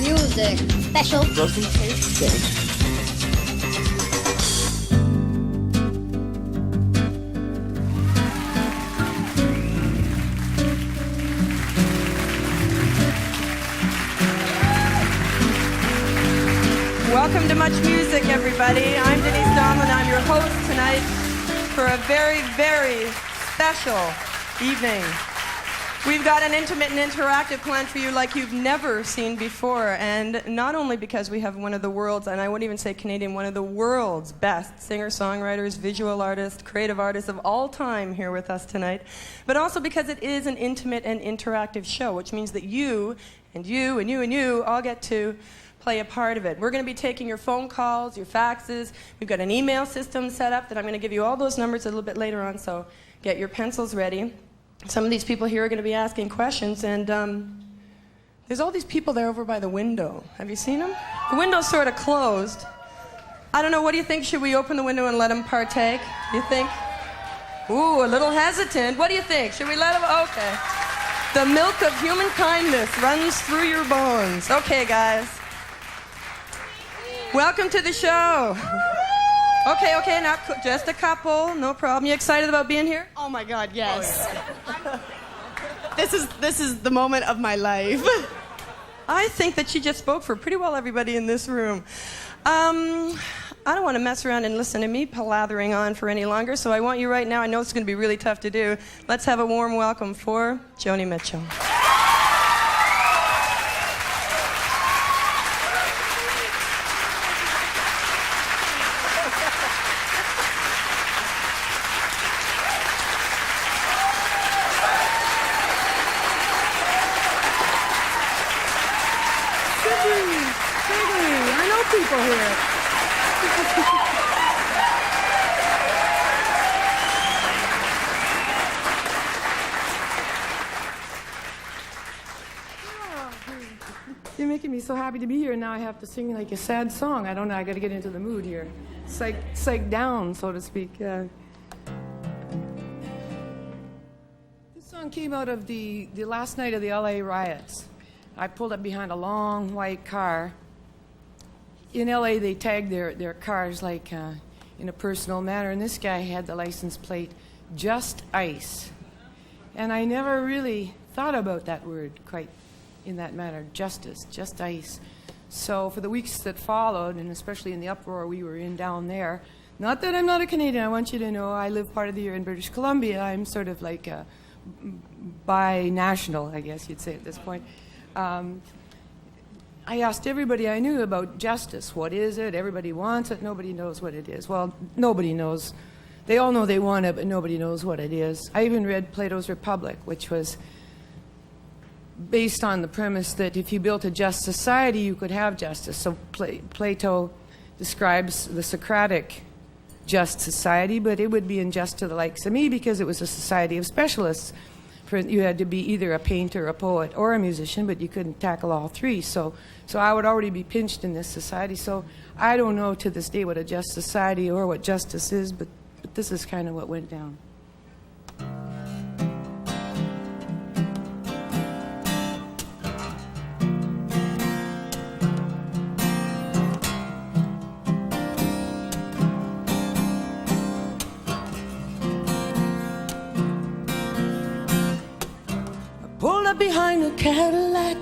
MuchMusic special just in case day. Welcome to MuchMusic, everybody. I'm Denise Donlin. I'm your host tonight for a very, very special evening. We've got an intimate and interactive plan for you like you've never seen before. And not only because we have one of the world's, and I wouldn't even say Canadian, one of the world's best singer-songwriters, visual artists, creative artists of all time here with us tonight, but also because it is an intimate and interactive show, which means that you and you and you and you all get to play a part of it. We're going to be taking your phone calls, your faxes. We've got an email system set up that I'm going to give you all those numbers a little bit later on, so get your pencils ready. Some of these people here are going to be asking questions, and there's all these people there over by the window. Have you seen them? The window's sort of closed. I don't know, what do you think? Should we open the window and let them partake? You think? Ooh, a little hesitant. What do you think? Should we let them? Okay. The milk of human kindness runs through your bones. Okay, guys. Welcome to the show. Okay, now just a couple, no problem. You excited about being here? Oh my God, yes. This is the moment of my life. I think that she just spoke for pretty well everybody in this room. I don't want to mess around and listen to me palathering on for any longer, so I want you right now, I know it's going to be really tough to do, let's have a warm welcome for Joni Mitchell. People here. You're making me so happy to be here. Now I have to sing like a sad song. I don't know. I got to get into the mood here. Psych down, so to speak. This song came out of the last night of the LA riots. I pulled up behind a long white car. In LA, they tag their cars like in a personal manner, and this guy had the license plate, Just Ice. And I never really thought about that word quite in that manner, justice, just ice. So for the weeks that followed, and especially in the uproar we were in down there, not that I'm not a Canadian, I want you to know I live part of the year in British Columbia. I'm sort of like a bi-national, I guess you'd say at this point. I asked everybody I knew about justice. What is it? Everybody wants it. Nobody knows what it is. Well, nobody knows. They all know they want it, but nobody knows what it is. I even read Plato's Republic, which was based on the premise that if you built a just society, you could have justice. So Plato describes the Socratic just society, but it would be unjust to the likes of me because it was a society of specialists. You had to be either a painter, a poet, or a musician, but you couldn't tackle all three. So I would already be pinched in this society. So I don't know to this day what a just society or what justice is, but this is kind of what went down. Pulled up behind a Cadillac.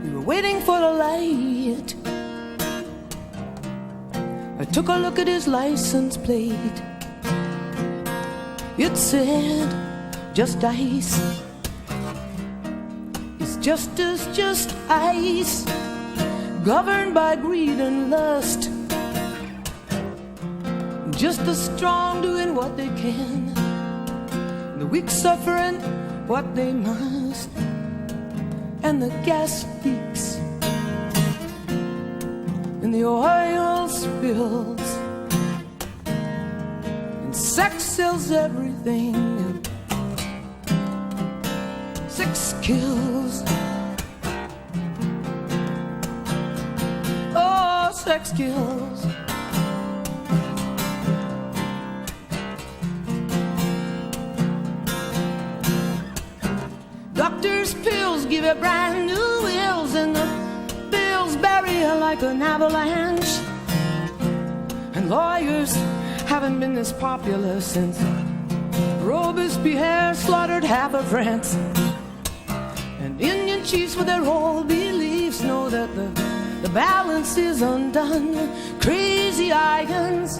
We were waiting for the light. I took a look at his license plate. It said, just ice. Is justice just ice? Governed by greed and lust. Just the strong doing what they can. The weak suffering what they must, and the gas leaks, and the oil spills, and sex sells everything, and sex kills. Oh, sex kills. Doctors' pills give you brand new wills media like an avalanche, and lawyers haven't been this popular since Robespierre slaughtered half of France. And Indian chiefs with their old beliefs know that the balance is undone. Crazy irons,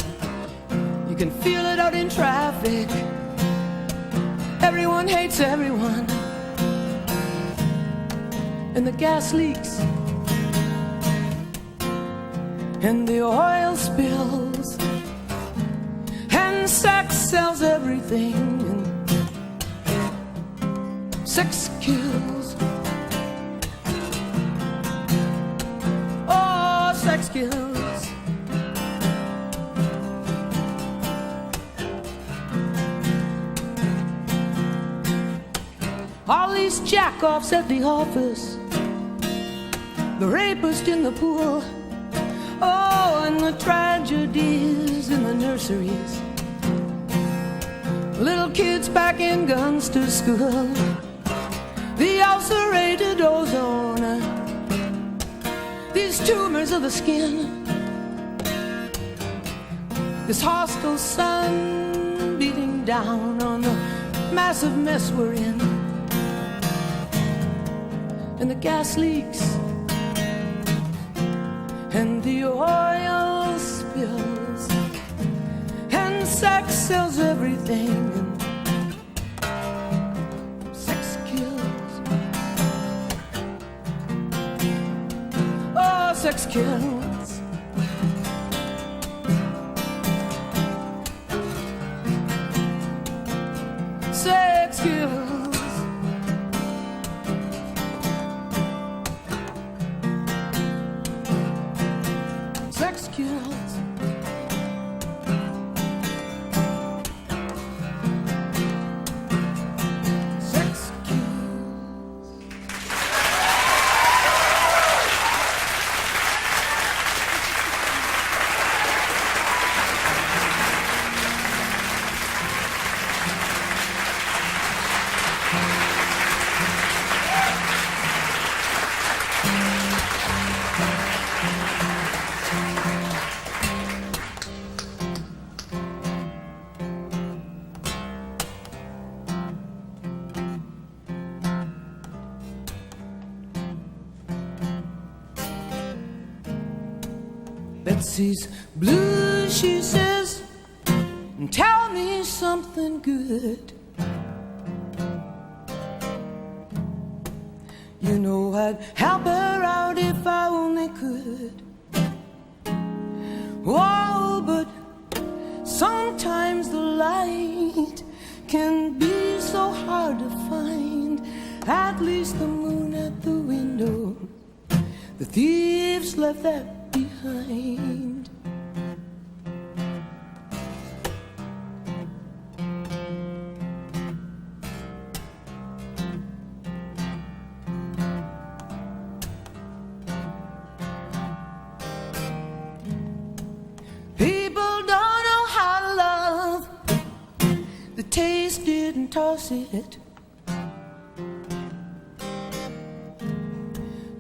you can feel it out in traffic. Everyone hates everyone, and the gas leaks, and the oil spills, and sex sells everything, and sex kills. Oh, sex kills. All these jack-offs at the office, the rapist in the pool, oh, and the tragedies in the nurseries, little kids packing guns to school, the ulcerated ozone, these tumors of the skin, this hostile sun beating down on the massive mess we're in. And the gas leaks, and the oil spills, and sex sells everything, and sex kills. Oh, sex kills. Sex kills. Sex kills. Sex kills. Betsy's blue, she says, tell me something good. You know I'd help her out if I only could. Oh, but sometimes the light can be so hard to find. At least the moon at the window, the thieves left that behind. People don't know how to love. The taste didn't toss it.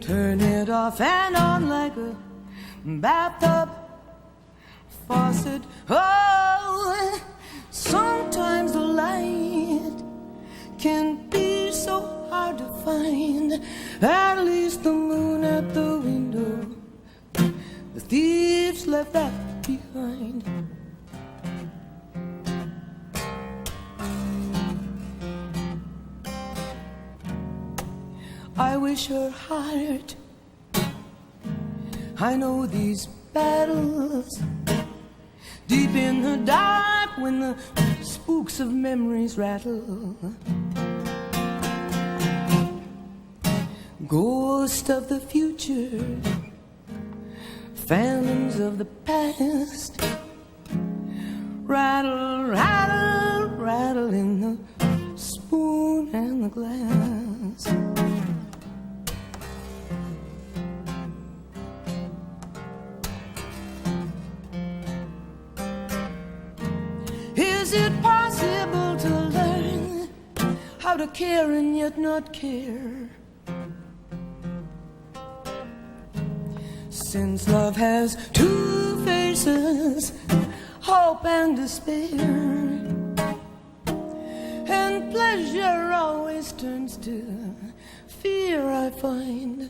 Turn it off and on like a bathtub faucet. Oh, sometimes the light can be so hard to find. At least the moon at the window, the thieves left that behind. I wish her heart. I know these battles deep in the dark when the spooks of memories rattle. Ghosts of the future, phantoms of the past, rattle, rattle, rattle in the spoon and the glass. Is it possible to learn how to care and yet not care? since love has two faces, hope and despair, and pleasure always turns to fear, I find.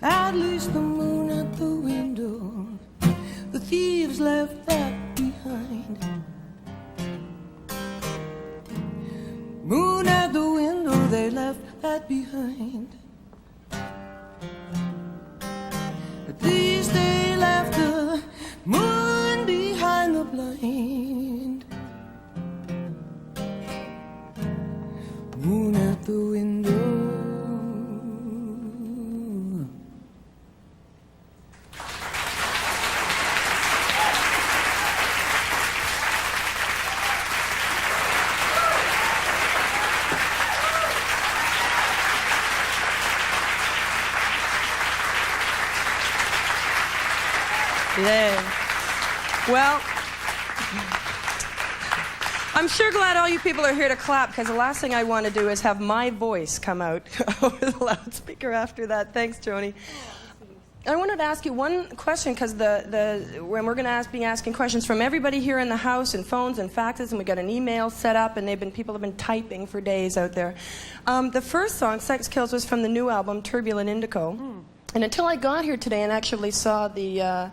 At least the moon at the window, the thieves left that behind. Moon at the window, they left that behind. At least they left the moon behind the blind. Moon at the window. Yay. Well, I'm sure glad all you people are here to clap, because the last thing I want to do is have my voice come out over the loudspeaker after that. Thanks, Joni. I wanted to ask you one question, because when we're going to be asking questions from everybody here in the house, and phones and faxes, and we got an email set up, and people have been typing for days out there. The first song, Sex Kills, was from the new album, Turbulent Indigo. And until I got here today and actually saw the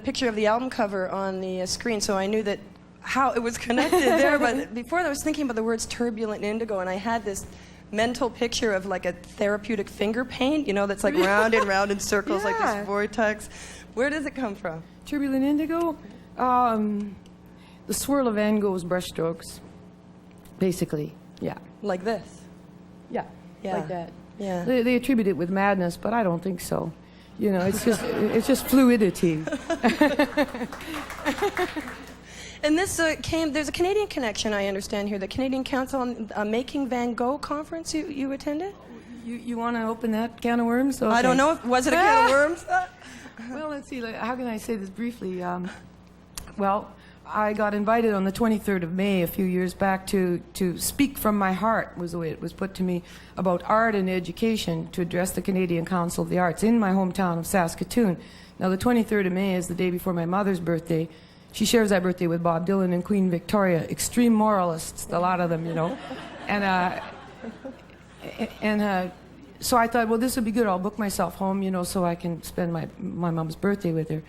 picture of the album cover on the screen, so I knew that how it was connected there. But before that, I was thinking about the words turbulent indigo, and I had this mental picture of like a therapeutic finger paint, that's like round and round in circles, like this vortex. Where does it come from? Turbulent indigo? The swirl of Van Gogh's brushstrokes, basically. Yeah. Like this? Yeah. Like that. Yeah. They attribute it with madness, but I don't think so. It's just fluidity. And this there's a Canadian connection, I understand here, the Canadian Council on Making Van Gogh conference you attended? You want to open that can of worms? Okay. I don't know. Was it a can of worms? Well, let's see. How can I say this briefly? Well, I got invited on the 23rd of May a few years back to speak from my heart, was the way it was put to me, about art and education to address the Canadian Council of the Arts in my hometown of Saskatoon. Now, the 23rd of May is the day before my mother's birthday. She shares that birthday with Bob Dylan and Queen Victoria, extreme moralists, a lot of them, And so I thought, well, this would be good. I'll book myself home, so I can spend my mom's birthday with her.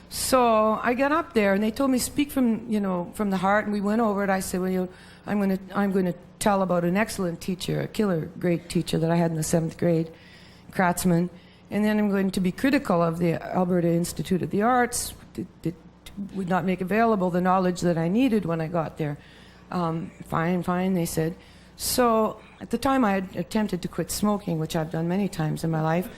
So I got up there, and they told me speak from the heart, and we went over it. I said, well, I'm going to tell about an excellent teacher, a killer great teacher that I had in the 7th grade, Kratzman, and then I'm going to be critical of the Alberta Institute of the Arts. It would not make available the knowledge that I needed when I got there. Fine, they said. So at the time, I had attempted to quit smoking, which I've done many times in my life.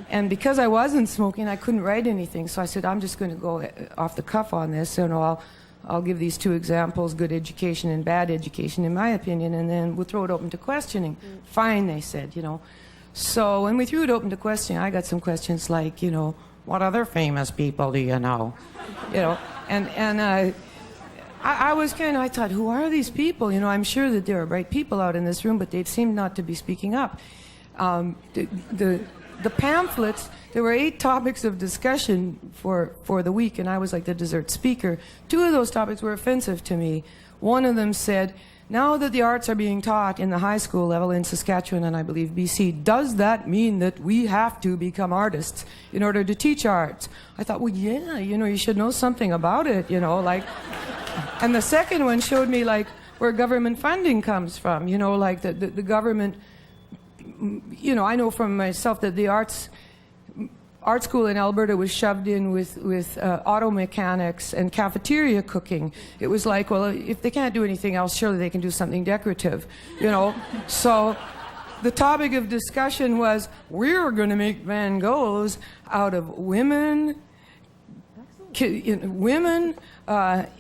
And because I wasn't smoking, I couldn't write anything. So I said, I'm just going to go off the cuff on this. And I'll give these two examples, good education and bad education, in my opinion, and then we'll throw it open to questioning. Fine, they said, So when we threw it open to questioning, I got some questions like, what other famous people do you know? And I was I thought, who are these people? I'm sure that there are bright people out in this room, but they seem not to be speaking up. The pamphlets, there were 8 topics of discussion for the week, and I was like the dessert speaker. 2 of those topics were offensive to me. One of them said, now that the arts are being taught in the high school level in Saskatchewan and I believe BC, does that mean that we have to become artists in order to teach arts? I thought, well, yeah, you should know something about it, And the second one showed me, where government funding comes from, the government. I know from myself that the art school in Alberta was shoved in with auto mechanics and cafeteria cooking. It was like, well, if they can't do anything else, surely they can do something decorative, So the topic of discussion was, we're going to make Van Goghs out of women,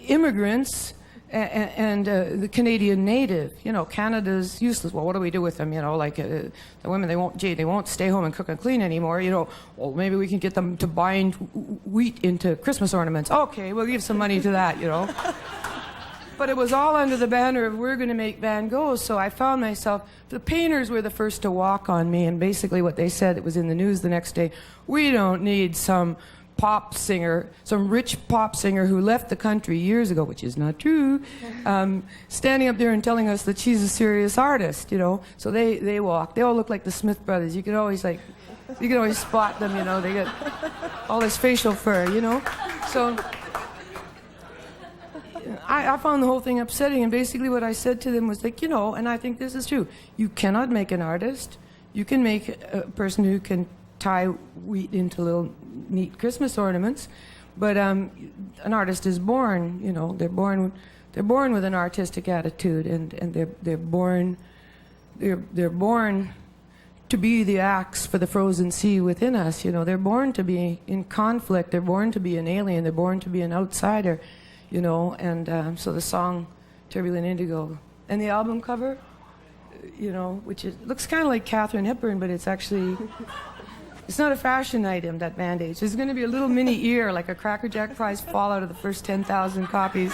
immigrants, and the Canadian native. Canada's useless. Well, what do we do with them? The women, they won't stay home and cook and clean anymore. Well, maybe we can get them to bind wheat into Christmas ornaments. Okay, we'll give some money to that. But it was all under the banner of we're going to make Van Gogh. So I found myself, the painters were the first to walk on me, and basically what they said, it was in the news the next day, we don't need some pop singer, some rich pop singer who left the country years ago, which is not true, standing up there and telling us that she's a serious artist, you know. So they walk. They all look like the Smith brothers. You could always spot them, you know. They got all this facial fur, you know. So I found the whole thing upsetting, and basically what I said to them was like, you know, and I think this is true, you cannot make an artist. You can make a person who can tie wheat into little neat Christmas ornaments, but an artist is born, you know, they're born with an artistic attitude, and they're born to be the axe for the frozen sea within us, you know. They're born to be in conflict, they're born to be an alien, they're born to be an outsider, you know. And so the song Turbulent Indigo and the album cover, you know, which looks kind of like Katharine Hepburn, but it's actually it's not a fashion item, that bandage. There's going to be a little mini ear, like a Cracker Jack prize fallout of the first 10,000 copies.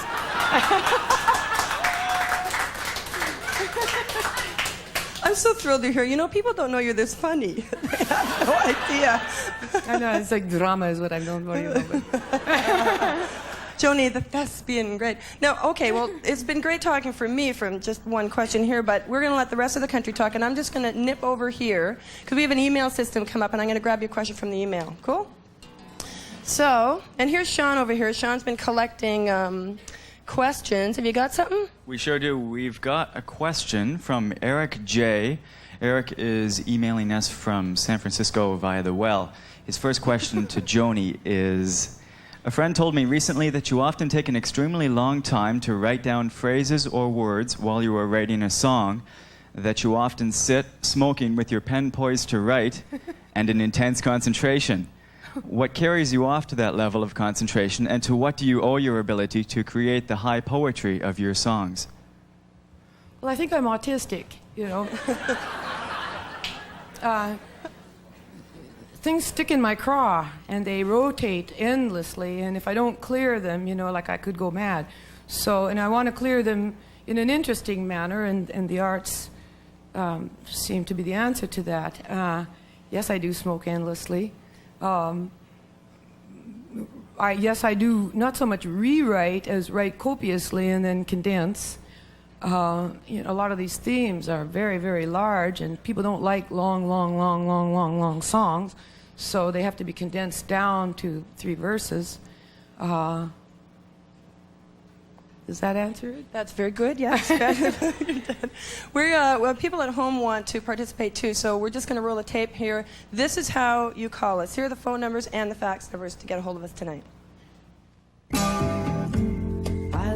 I'm so thrilled you're here. You know, people don't know you're this funny. They have no idea. I know, it's like drama is what I'm known for, you know. But Joni, the thespian, great. Now, okay, well, it's been great talking for me from just one question here, but we're going to let the rest of the country talk, and I'm just going to nip over here, because we have an email system come up, and I'm going to grab your question from the email. Cool? So, and here's Sean over here. Sean's been collecting questions. Have you got something? We sure do. We've got a question from Eric J. Eric is emailing us from San Francisco via the well. His first question to Joni is, a friend told me recently that you often take an extremely long time to write down phrases or words while you are writing a song, that you often sit smoking with your pen poised to write and in intense concentration. What carries you off to that level of concentration, and to what do you owe your ability to create the high poetry of your songs? well, I think I'm autistic, you know. Things stick in my craw, and they rotate endlessly, and if I don't clear them, you know, like I could go mad. So, and I want to clear them in an interesting manner, and the arts seem to be the answer to that. Yes, I do smoke endlessly. Yes, I do not so much rewrite as write copiously and then condense. You know, a lot of these themes are very, very large, and people don't like long songs, so they have to be condensed down to 3 verses. Does that answer it? That's very good, yes. Well, people at home want to participate too, so we're just going to roll a tape here. This is how you call us. Here are the phone numbers and the fax numbers to get a hold of us tonight.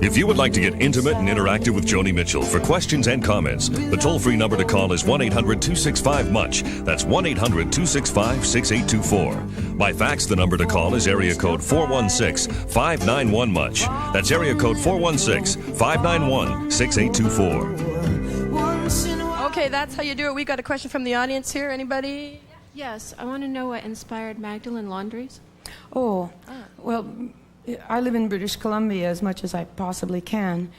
If you would like to get intimate and interactive with Joni Mitchell for questions and comments, the toll-free number to call is 1-800-265-MUCH. That's 1-800-265-6824. By fax, the number to call is area code 416-591-MUCH. That's area code 416-591-6824. Okay, that's how you do it. We got a question from the audience here. Anybody? Yes, I want to know what inspired Magdalene Laundries. Oh, well, I live in British Columbia as much as I possibly can.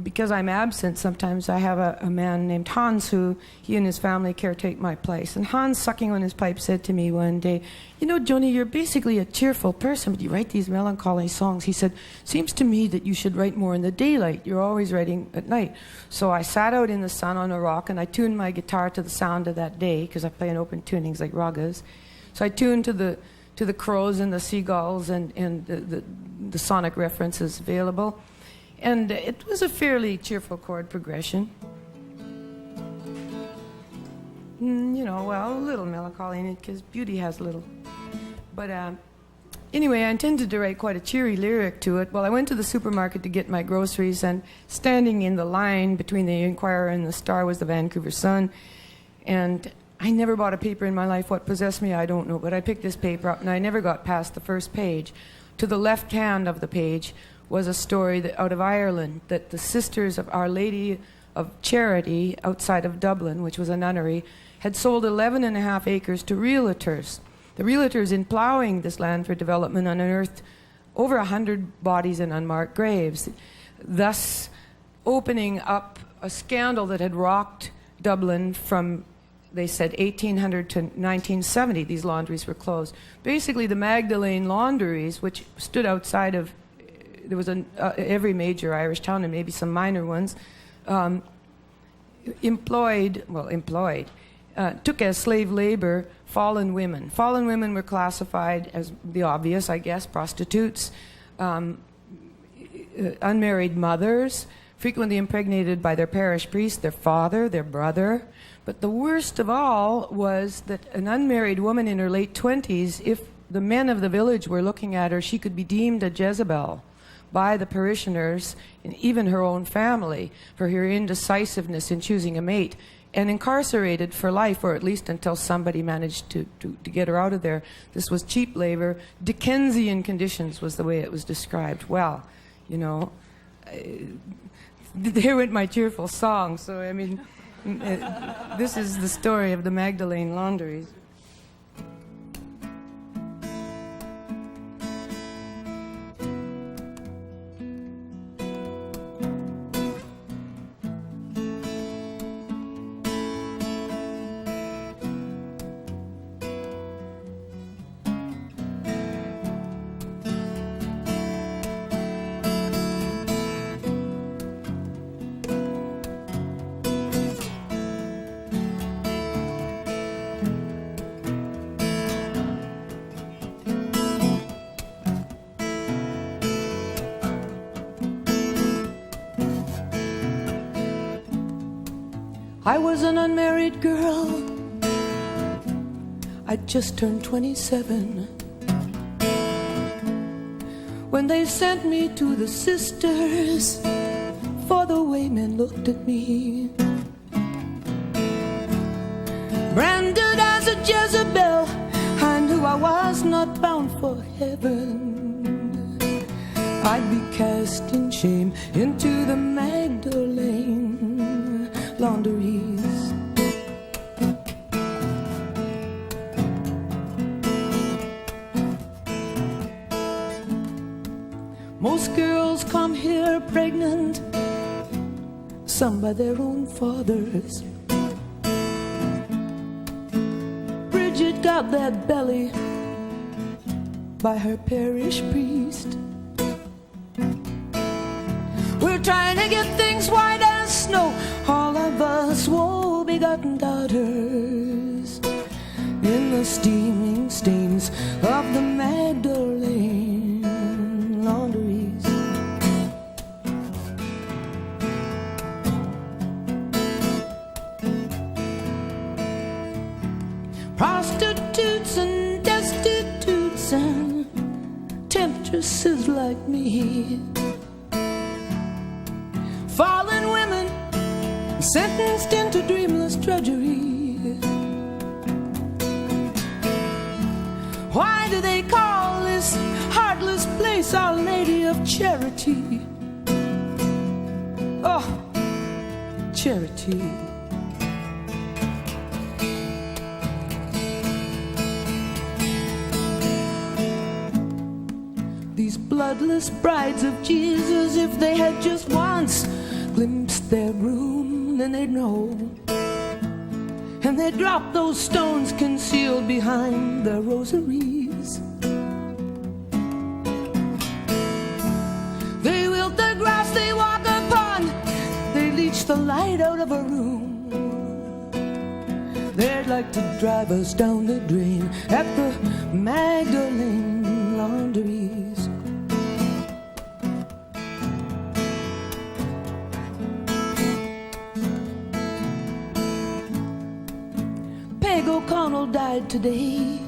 Because I'm absent, sometimes I have a man named Hans who, he and his family caretake my place. And Hans, sucking on his pipe, said to me one day, you know, Joni, you're basically a cheerful person, but you write these melancholy songs. He said, seems to me that you should write more in the daylight. You're always writing at night. So I sat out in the sun on a rock, and I tuned my guitar to the sound of that day, because I play in open tunings like ragas. So I tuned to the crows and the seagulls and the sonic references available. And it was a fairly cheerful chord progression. You know, well, a little melancholy in it, because beauty has little. But anyway, I intended to write quite a cheery lyric to it. Well, I went to the supermarket to get my groceries, and standing in the line between the Inquirer and the Star was the Vancouver Sun. And I never bought a paper in my life. What possessed me, I don't know. But I picked this paper up, and I never got past the first page. To the left hand of the page was a story out of Ireland, that the Sisters of Our Lady of Charity outside of Dublin, which was a nunnery, had sold 11.5 acres to realtors. The realtors, in plowing this land for development, unearthed over 100 bodies in unmarked graves. thus opening up a scandal that had rocked Dublin from, they said, 1800 to 1970. These laundries were closed. Basically, the Magdalene Laundries, which stood outside of, there was every major Irish town and maybe some minor ones, took as slave labor fallen women. Fallen women were classified as the obvious, I guess, prostitutes, unmarried mothers, frequently impregnated by their parish priest, their father, their brother. But the worst of all was that an unmarried woman in her late 20s, if the men of the village were looking at her, she could be deemed a Jezebel by the parishioners and even her own family for her indecisiveness in choosing a mate, and incarcerated for life, or at least until somebody managed to get her out of there. This was cheap labor. Dickensian conditions was the way it was described. Well, you know, there went my cheerful song. So, I mean, this is the story of the Magdalene Laundries. I was an unmarried girl. I'd just turned 27 when they sent me to the sisters for the way men looked at me. Branded as a Jezebel, I knew I was not bound for heaven. I'd be cast in shame into the Magdalene Laundries. Most girls come here pregnant, some by their own fathers. Bridget got that belly by her parish priest. We're trying to get things white as snow, all of us woe-begotten daughters, in the steaming stains of the Magdalene Laundries. Prostitutes and destitutes and temptresses like me, fallen women sentenced into dreamless drudgery. Why do they call this heartless place Our Lady of Charity? Oh, charity. These bloodless brides of Jesus, if they had just once glimpsed their groom, then they'd know. And they'd drop those stones concealed behind their rosaries. They wilt the grass they walk upon, they leech the light out of a room. They'd like to drive us down the drain at the Magdalene Laundries. Peg O'Connell died today.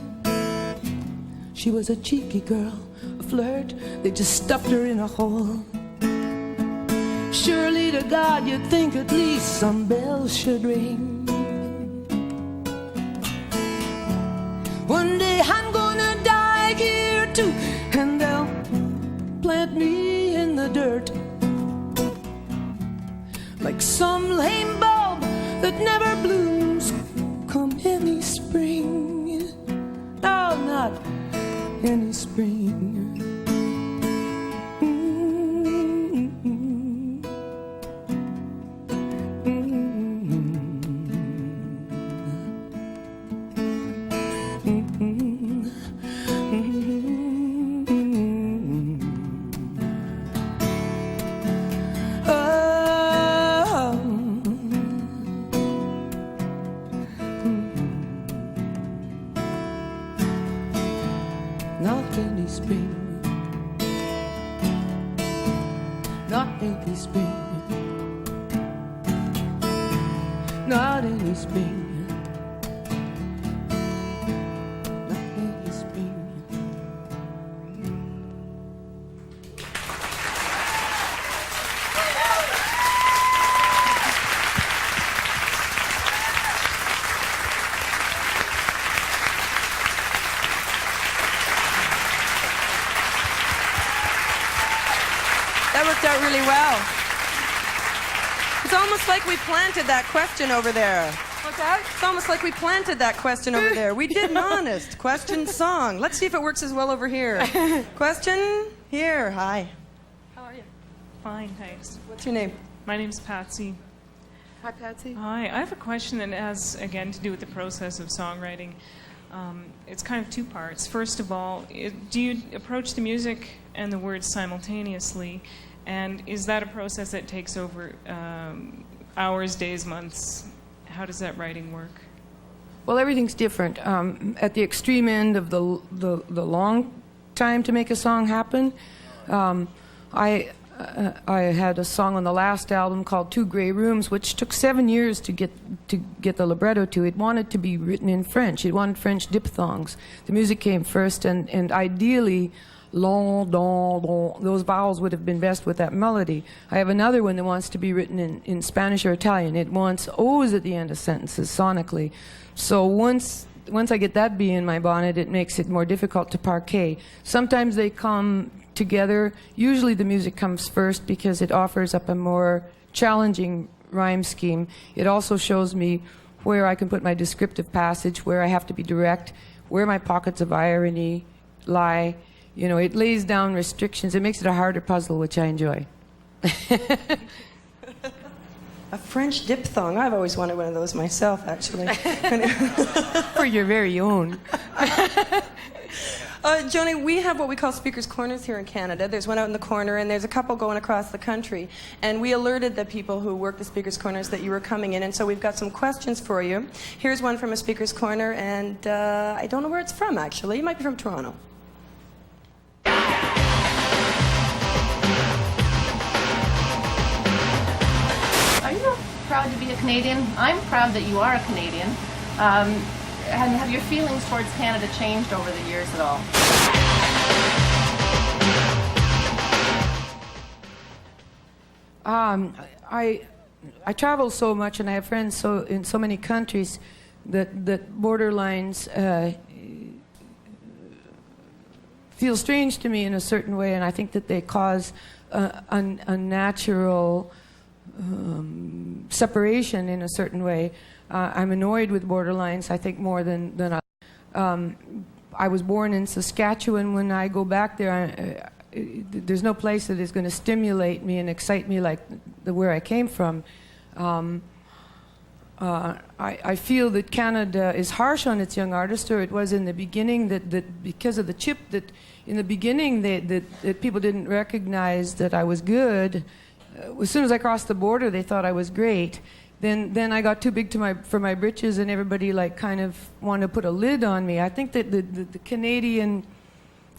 She was a cheeky girl, a flirt. They just stuffed her in a hole. Surely to God you'd think at least some bells should ring. One day I'm gonna die here too, and they'll plant me in the dirt like some lame bulb that never blooms come any spring. No, not any spring. not any spring, not any spring. That worked out really well. It's almost like we planted that question over there. What's that? It's almost like we planted that question over there. We did an honest question song. Let's see if it works as well over here. Question here. Hi. How are you? Fine, thanks. What's your name? My name's Patsy. Hi, Patsy. Hi, I have a question that has, again, to do with the process of songwriting. It's kind of two parts. First of all, do you approach the music and the words simultaneously? And is that a process that takes over hours, days, months? How does that writing work? Well, everything's different. At the extreme end of the long time to make a song happen, I had a song on the last album called 2 Grey Rooms, which took 7 years to get the libretto to. It wanted to be written in French. It wanted French diphthongs. The music came first, and ideally, long, don, don, those vowels would have been best with that melody. I have another one that wants to be written in Spanish or Italian. It wants O's at the end of sentences sonically. So once I get that bee in my bonnet, it makes it more difficult to parquet. Sometimes they come together. Usually the music comes first because it offers up a more challenging rhyme scheme. It also shows me where I can put my descriptive passage, where I have to be direct, where my pockets of irony lie. You know, it lays down restrictions. It makes it a harder puzzle, which I enjoy. A French diphthong. I've always wanted one of those myself, actually. For your very own. Joni, we have what we call Speakers' Corners here in Canada. There's one out in the corner, and there's a couple going across the country. And we alerted the people who work the Speakers' Corners that you were coming in, and so we've got some questions for you. Here's one from a Speakers' Corner, and I don't know where it's from, actually. It might be from Toronto. Are you proud to be a Canadian? I'm proud that you are a Canadian. And have your feelings towards Canada changed over the years at all? I travel so much, and I have friends in so many countries that borderlines feel strange to me in a certain way, and I think that they cause a natural separation in a certain way. I'm annoyed with borderlines, I think, more than I was born in Saskatchewan. When I go back there, there's no place that is going to stimulate me and excite me like where I came from. I feel that Canada is harsh on its young artists, or it was in the beginning, that because of the chip, that in the beginning that people didn't recognize that I was good. As soon as I crossed the border, they thought I was great. Then I got too big for my britches, and everybody like kind of wanted to put a lid on me. I think that the Canadian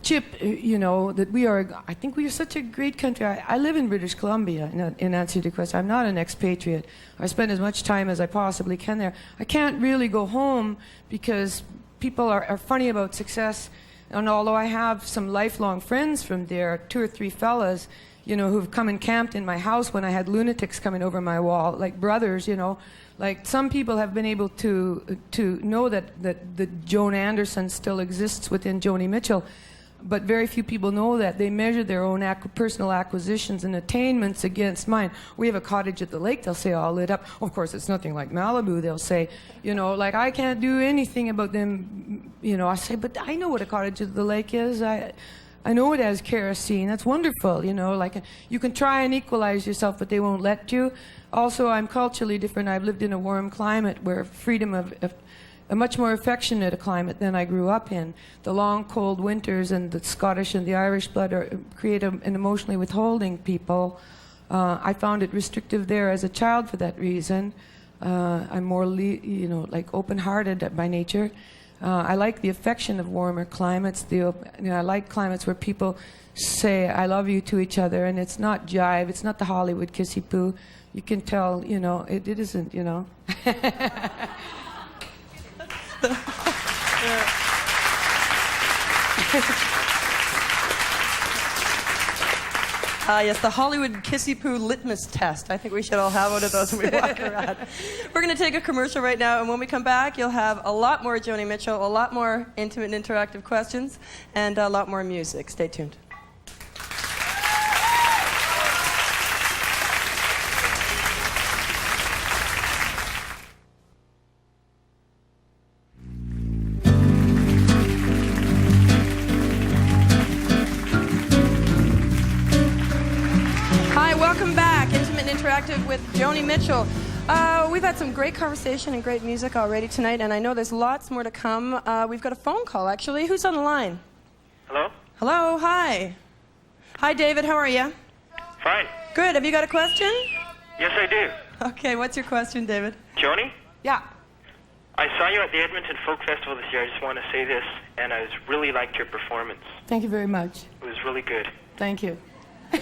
chip, you know, that I think we are such a great country. I live in British Columbia, in answer to your question. I'm not an expatriate. I spend as much time as I possibly can there. I can't really go home because people are funny about success. And although I have some lifelong friends from there, 2 or 3 fellas, you know, who've come and camped in my house when I had lunatics coming over my wall, like brothers, you know. Like some people have been able to know that Joan Anderson still exists within Joni Mitchell, but very few people know that. They measure their own personal acquisitions and attainments against mine. We have a cottage at the lake, they'll say, all lit up. Of course, it's nothing like Malibu, they'll say. You know, like, I can't do anything about them. You know, I say, but I know what a cottage at the lake is. I know it has kerosene. That's wonderful, you know. Like, you can try and equalize yourself, but they won't let you. Also, I'm culturally different. I've lived in a warm climate where freedom of a much more affectionate climate than I grew up in. The long, cold winters and the Scottish and the Irish blood create an emotionally withholding people. I found it restrictive there as a child for that reason. I'm more, you know, like open-hearted by nature. I like the affection of warmer climates. I like climates where people say "I love you" to each other, and it's not jive. It's not the Hollywood kissy poo. You can tell, it isn't, Yes, the Hollywood Kissy Poo litmus test. I think we should all have one of those when we walk around. We're going to take a commercial right now, and when we come back, you'll have a lot more Joni Mitchell, a lot more intimate and interactive questions, and a lot more music. Stay tuned. With Joni Mitchell. We've had some great conversation and great music already tonight, and I know there's lots more to come. We've got a phone call, actually. Who's on the line? Hello? Hello, hi. Hi, David, how are you? Fine. Good, have you got a question? Yes, I do. Okay, what's your question, David? Joni? Yeah. I saw you at the Edmonton Folk Festival this year. I just want to say this, and I really liked your performance. Thank you very much. It was really good. Thank you. Do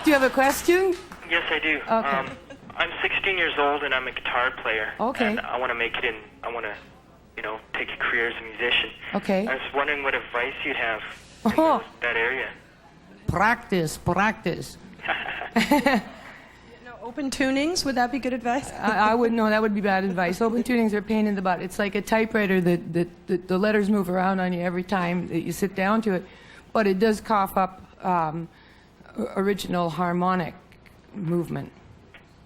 you have a question? Yes, I do. Okay. I'm 16 years old, and I'm a guitar player. Okay. And I want to make it in. I want to, take a career as a musician. Okay. I was wondering what advice you'd have in that area. Practice. No open tunings, would that be good advice? I wouldn't know. That would be bad advice. Open tunings are a pain in the butt. It's like a typewriter that the letters move around on you every time that you sit down to it, but it does cough up original harmonic movement.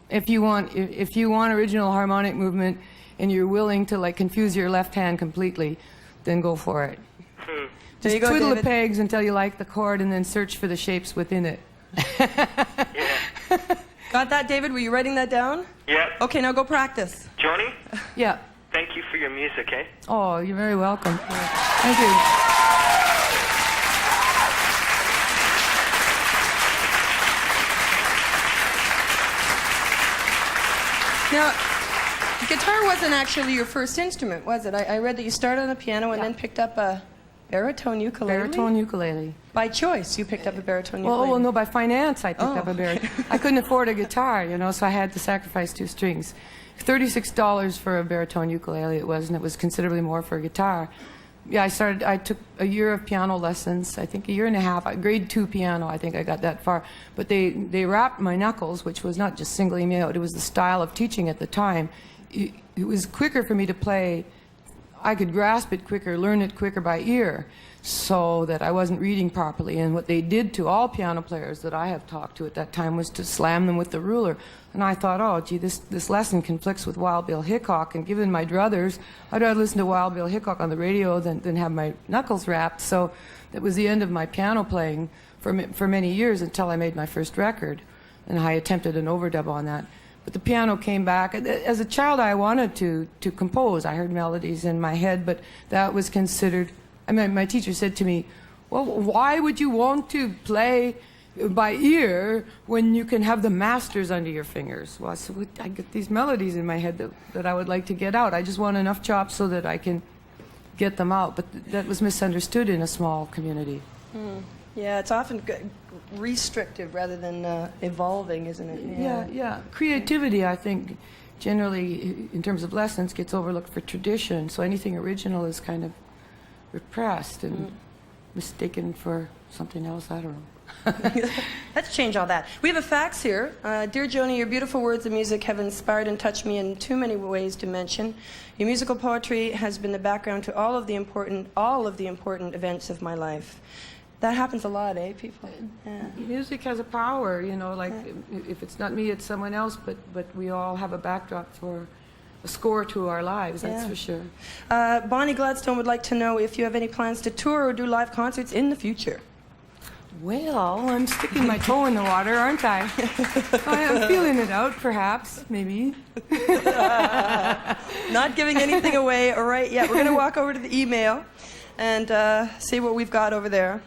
If you want original harmonic movement and you're willing to confuse your left hand completely, then go for it. Just twiddle the pegs until you like the chord and then search for the shapes within it. Got that, David? Were you writing that down? Yeah. Okay, now go practice. Joni? Yeah. Thank you for your music, eh? Oh, you're very welcome. Thank you. Now, guitar wasn't actually your first instrument, was it? I read that you started on the piano and then picked up a baritone ukulele. Baritone ukulele. By choice, you picked up a baritone ukulele. Well, no, by finance I picked up a baritone. I couldn't afford a guitar, so I had to sacrifice 2 strings. $36 for a baritone ukulele it was, and it was considerably more for a guitar. Yeah, I took a year of piano lessons, I think a year and a half. Grade 2 piano, I think I got that far. But they wrapped my knuckles, which was not just singling me out, it was the style of teaching at the time. It was quicker for me to play. I could grasp it quicker, learn it quicker by ear, so that I wasn't reading properly. And what they did to all piano players that I have talked to at that time was to slam them with the ruler. And I thought, oh, gee, this lesson conflicts with Wild Bill Hickok, and given my druthers, I'd rather listen to Wild Bill Hickok on the radio than have my knuckles wrapped. So that was the end of my piano playing for many years until I made my first record, and I attempted an overdub on that. But the piano came back. As a child, I wanted to compose. I heard melodies in my head, but that was considered... my teacher said to me, well, why would you want to play by ear when you can have the masters under your fingers? Well, I said, I get these melodies in my head that I would like to get out. I just want enough chops so that I can get them out. But that was misunderstood in a small community. Yeah, it's often restrictive rather than evolving, isn't it? Yeah. Creativity, I think, generally, in terms of lessons, gets overlooked for tradition. So anything original is kind of repressed and mistaken for something else. I don't know. Let's change all that. We have a fax here. Dear Joni, your beautiful words of music have inspired and touched me in too many ways to mention. Your musical poetry has been the background to all of the important events of my life. That happens a lot, eh, people? Yeah. Music has a power, if it's not me, it's someone else, but we all have a backdrop for a score to our lives, that's for sure. Bonnie Gladstone would like to know if you have any plans to tour or do live concerts in the future. Well, I'm sticking my toe in the water, aren't I? I am feeling it out, perhaps, maybe. Not giving anything away right yet. We're going to walk over to the email and see what we've got over there.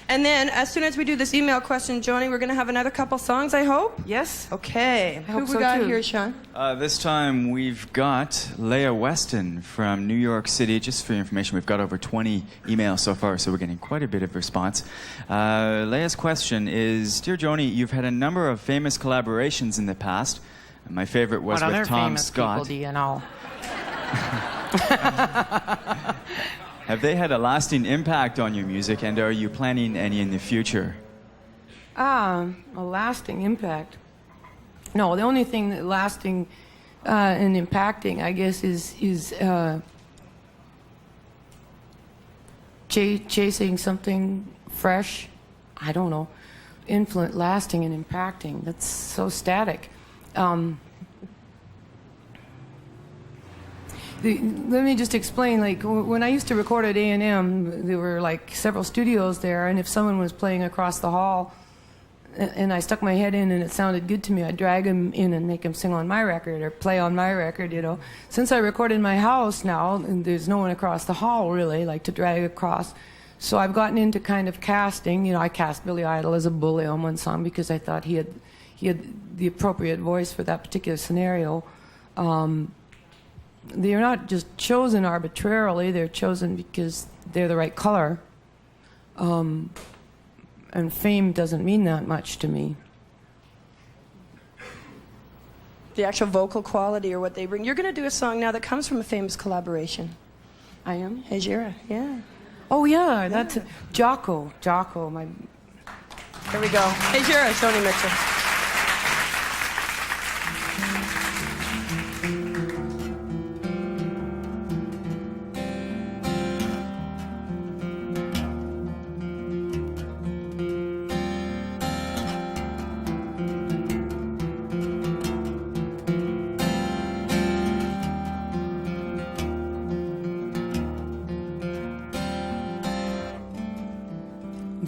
And then, as soon as we do this email question, Joni, we're going to have another couple songs, I hope? Yes. Okay. I hope Who we so got too. here, Sean? This time we've got Leah Weston from New York City. Just for your information, we've got over 20 emails so far, so we're getting quite a bit of response. Leah's question is, Dear Joni, you've had a number of famous collaborations in the past. And my favorite was What with other Tom famous Scott. people do you know? Have they had a lasting impact on your music, and are you planning any in the future? A lasting impact. No, the only thing that lasting and impacting, I guess, is chasing something fresh. I don't know. Lasting and impacting. That's so static. Let me just explain, like, when I used to record at A&M, there were, like, several studios there, and if someone was playing across the hall, and I stuck my head in and it sounded good to me, I'd drag him in and make him sing on my record or play on my record, you know. Since I record in my house now, and there's no one across the hall, really, like, to drag across, so I've gotten into kind of casting. You know, I cast Billy Idol as a bully on one song because I thought he had the appropriate voice for that particular scenario. They're not just chosen arbitrarily, they're chosen because they're the right color. And fame doesn't mean that much to me. The actual vocal quality or what they bring. You're going to do a song now that comes from a famous collaboration. I am? Hejira, yeah. Oh, yeah, that's Jocko, my... Here we go. Hejira, Joni Mitchell.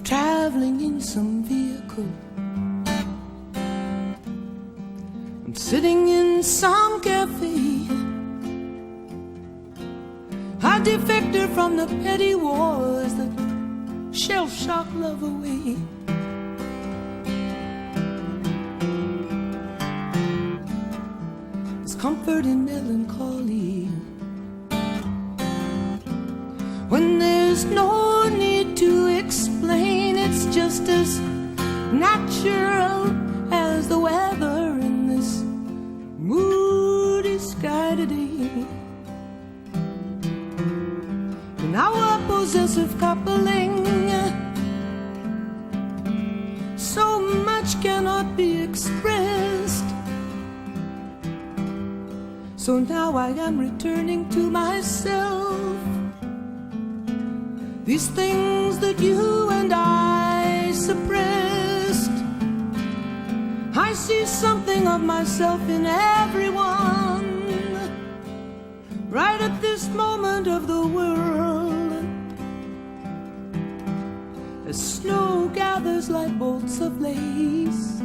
Traveling in some vehicle, I'm sitting in some cafe, a defector from the petty wars that shell-shock love away. There's comfort in melancholy when there's no need to explain. It's just as natural as the weather in this moody sky today. In our possessive coupling, so much cannot be expressed. So now I am returning to myself. These things that you and I suppressed, I see something of myself in everyone, right at this moment of the world. As snow gathers like bolts of lace,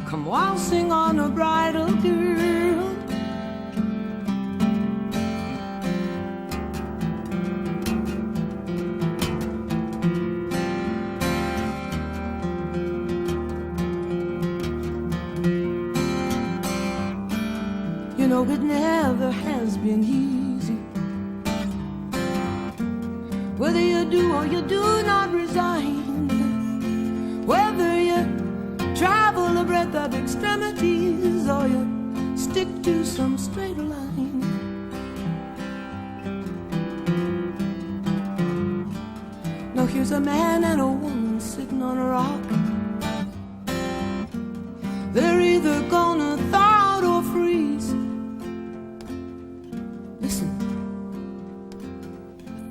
come waltzing on a bridal girl. You know it never has been easy. Whether you do or you do not resign, whether you travel a breadth of extremities or you stick to some straight line. Now here's a man and a woman sitting on a rock. They're either gonna thaw out or freeze. Listen,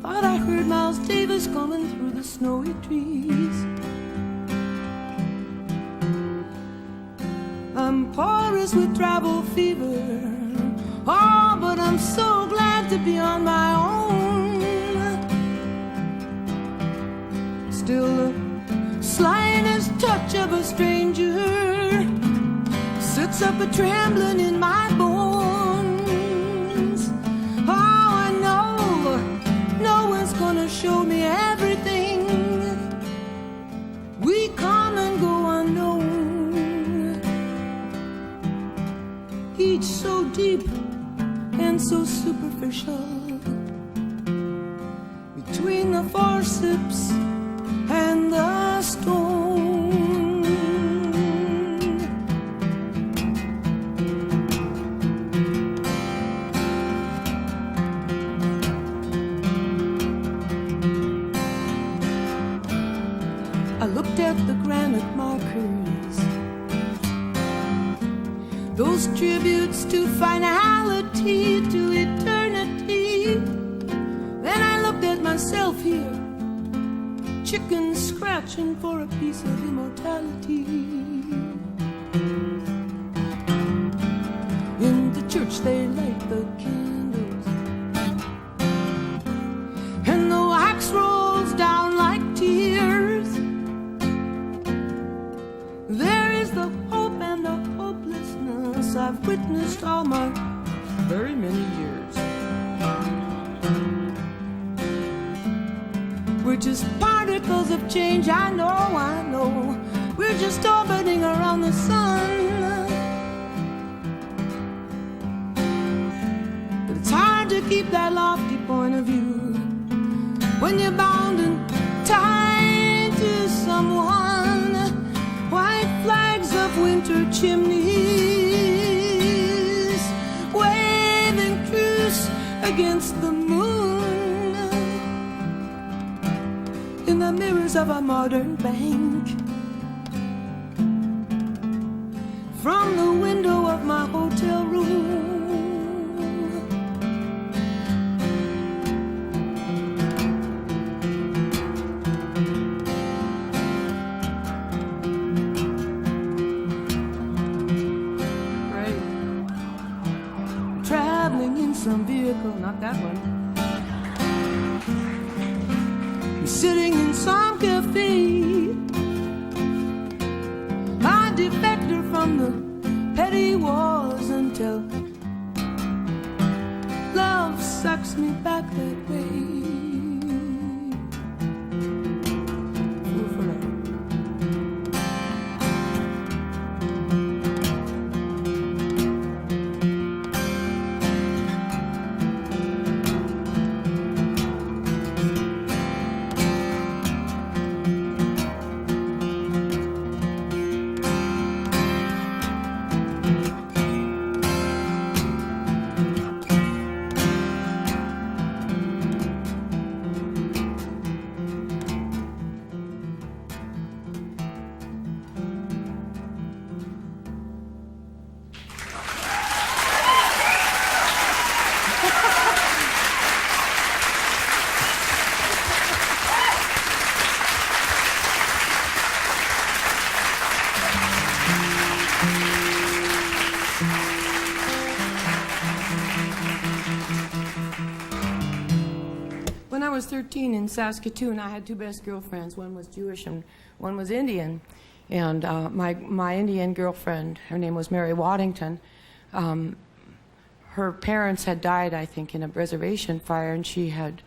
I thought I heard Miles Davis coming through the snowy trees. I'm porous with travel fever. Oh, but I'm so glad to be on my own. Still the slightest touch of a stranger sets up a trembling in my bones. Oh, I know no one's gonna show me everything. each so deep and so superficial. Between the forceps and the stone, I looked at the granite markers, those tributes to finality, to eternity. Then I looked at myself here, chicken scratching for a piece of immortality. In the church they light the candles, and the wax rolls down like tears. There is the hope and the hopelessness I've witnessed all my very many years. We're just particles of change, I know. We're just orbiting around the sun. But it's hard to keep that lofty point of view when you're bound and tied to someone. White flags of winter chimneys, waving truce against the moon. In the mirrors of a modern bank, from the window of my hotel room, right, traveling in some vehicle, not that one, sitting in some cafe, a defector from the petty wars until love sucks me back that way. When I was 13 in Saskatoon, I had two best girlfriends. One was Jewish and one was Indian. And my Indian girlfriend, her name was Mary Waddington, her parents had died, I think, in a reservation fire, and she had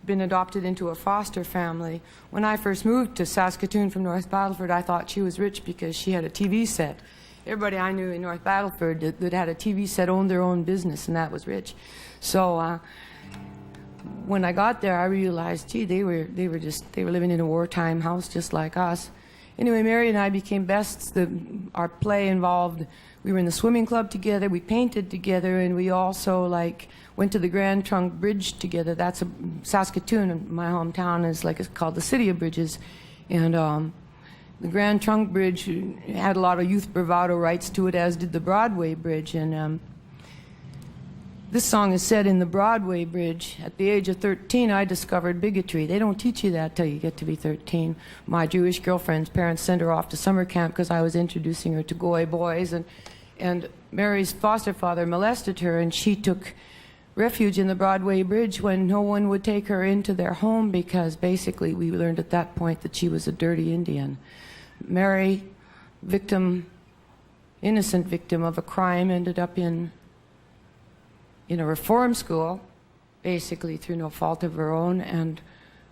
been adopted into a foster family. When I first moved to Saskatoon from North Battleford, I thought she was rich because she had a TV set. Everybody I knew in North Battleford that had a TV set owned their own business, and that was rich. So when I got there, I realized, gee, they were living in a wartime house just like us. Anyway, Mary and I became best. Our play involved, we were in the swimming club together, we painted together, and we also went to the Grand Trunk Bridge together. That's Saskatoon, my hometown, is it's called the City of Bridges. And the Grand Trunk Bridge had a lot of youth bravado rights to it, as did the Broadway Bridge. And this song is set in the Broadway Bridge. At the age of 13, I discovered bigotry. They don't teach you that till you get to be 13. My Jewish girlfriend's parents sent her off to summer camp because I was introducing her to Goy boys. And Mary's foster father molested her, and she took refuge in the Broadway Bridge when no one would take her into their home because basically we learned at that point that she was a dirty Indian. Mary, innocent victim of a crime, ended up in a reform school, basically through no fault of her own. And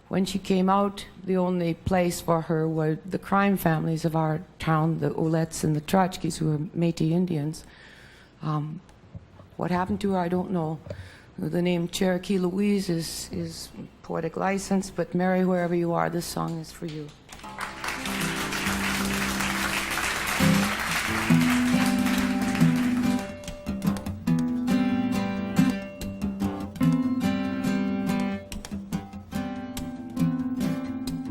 when she came out, the only place for her were the crime families of our town, the Olets and the Trotskys, who were Métis Indians. What happened to her, I don't know. The name Cherokee Louise is poetic license, but Mary, wherever you are, this song is for you.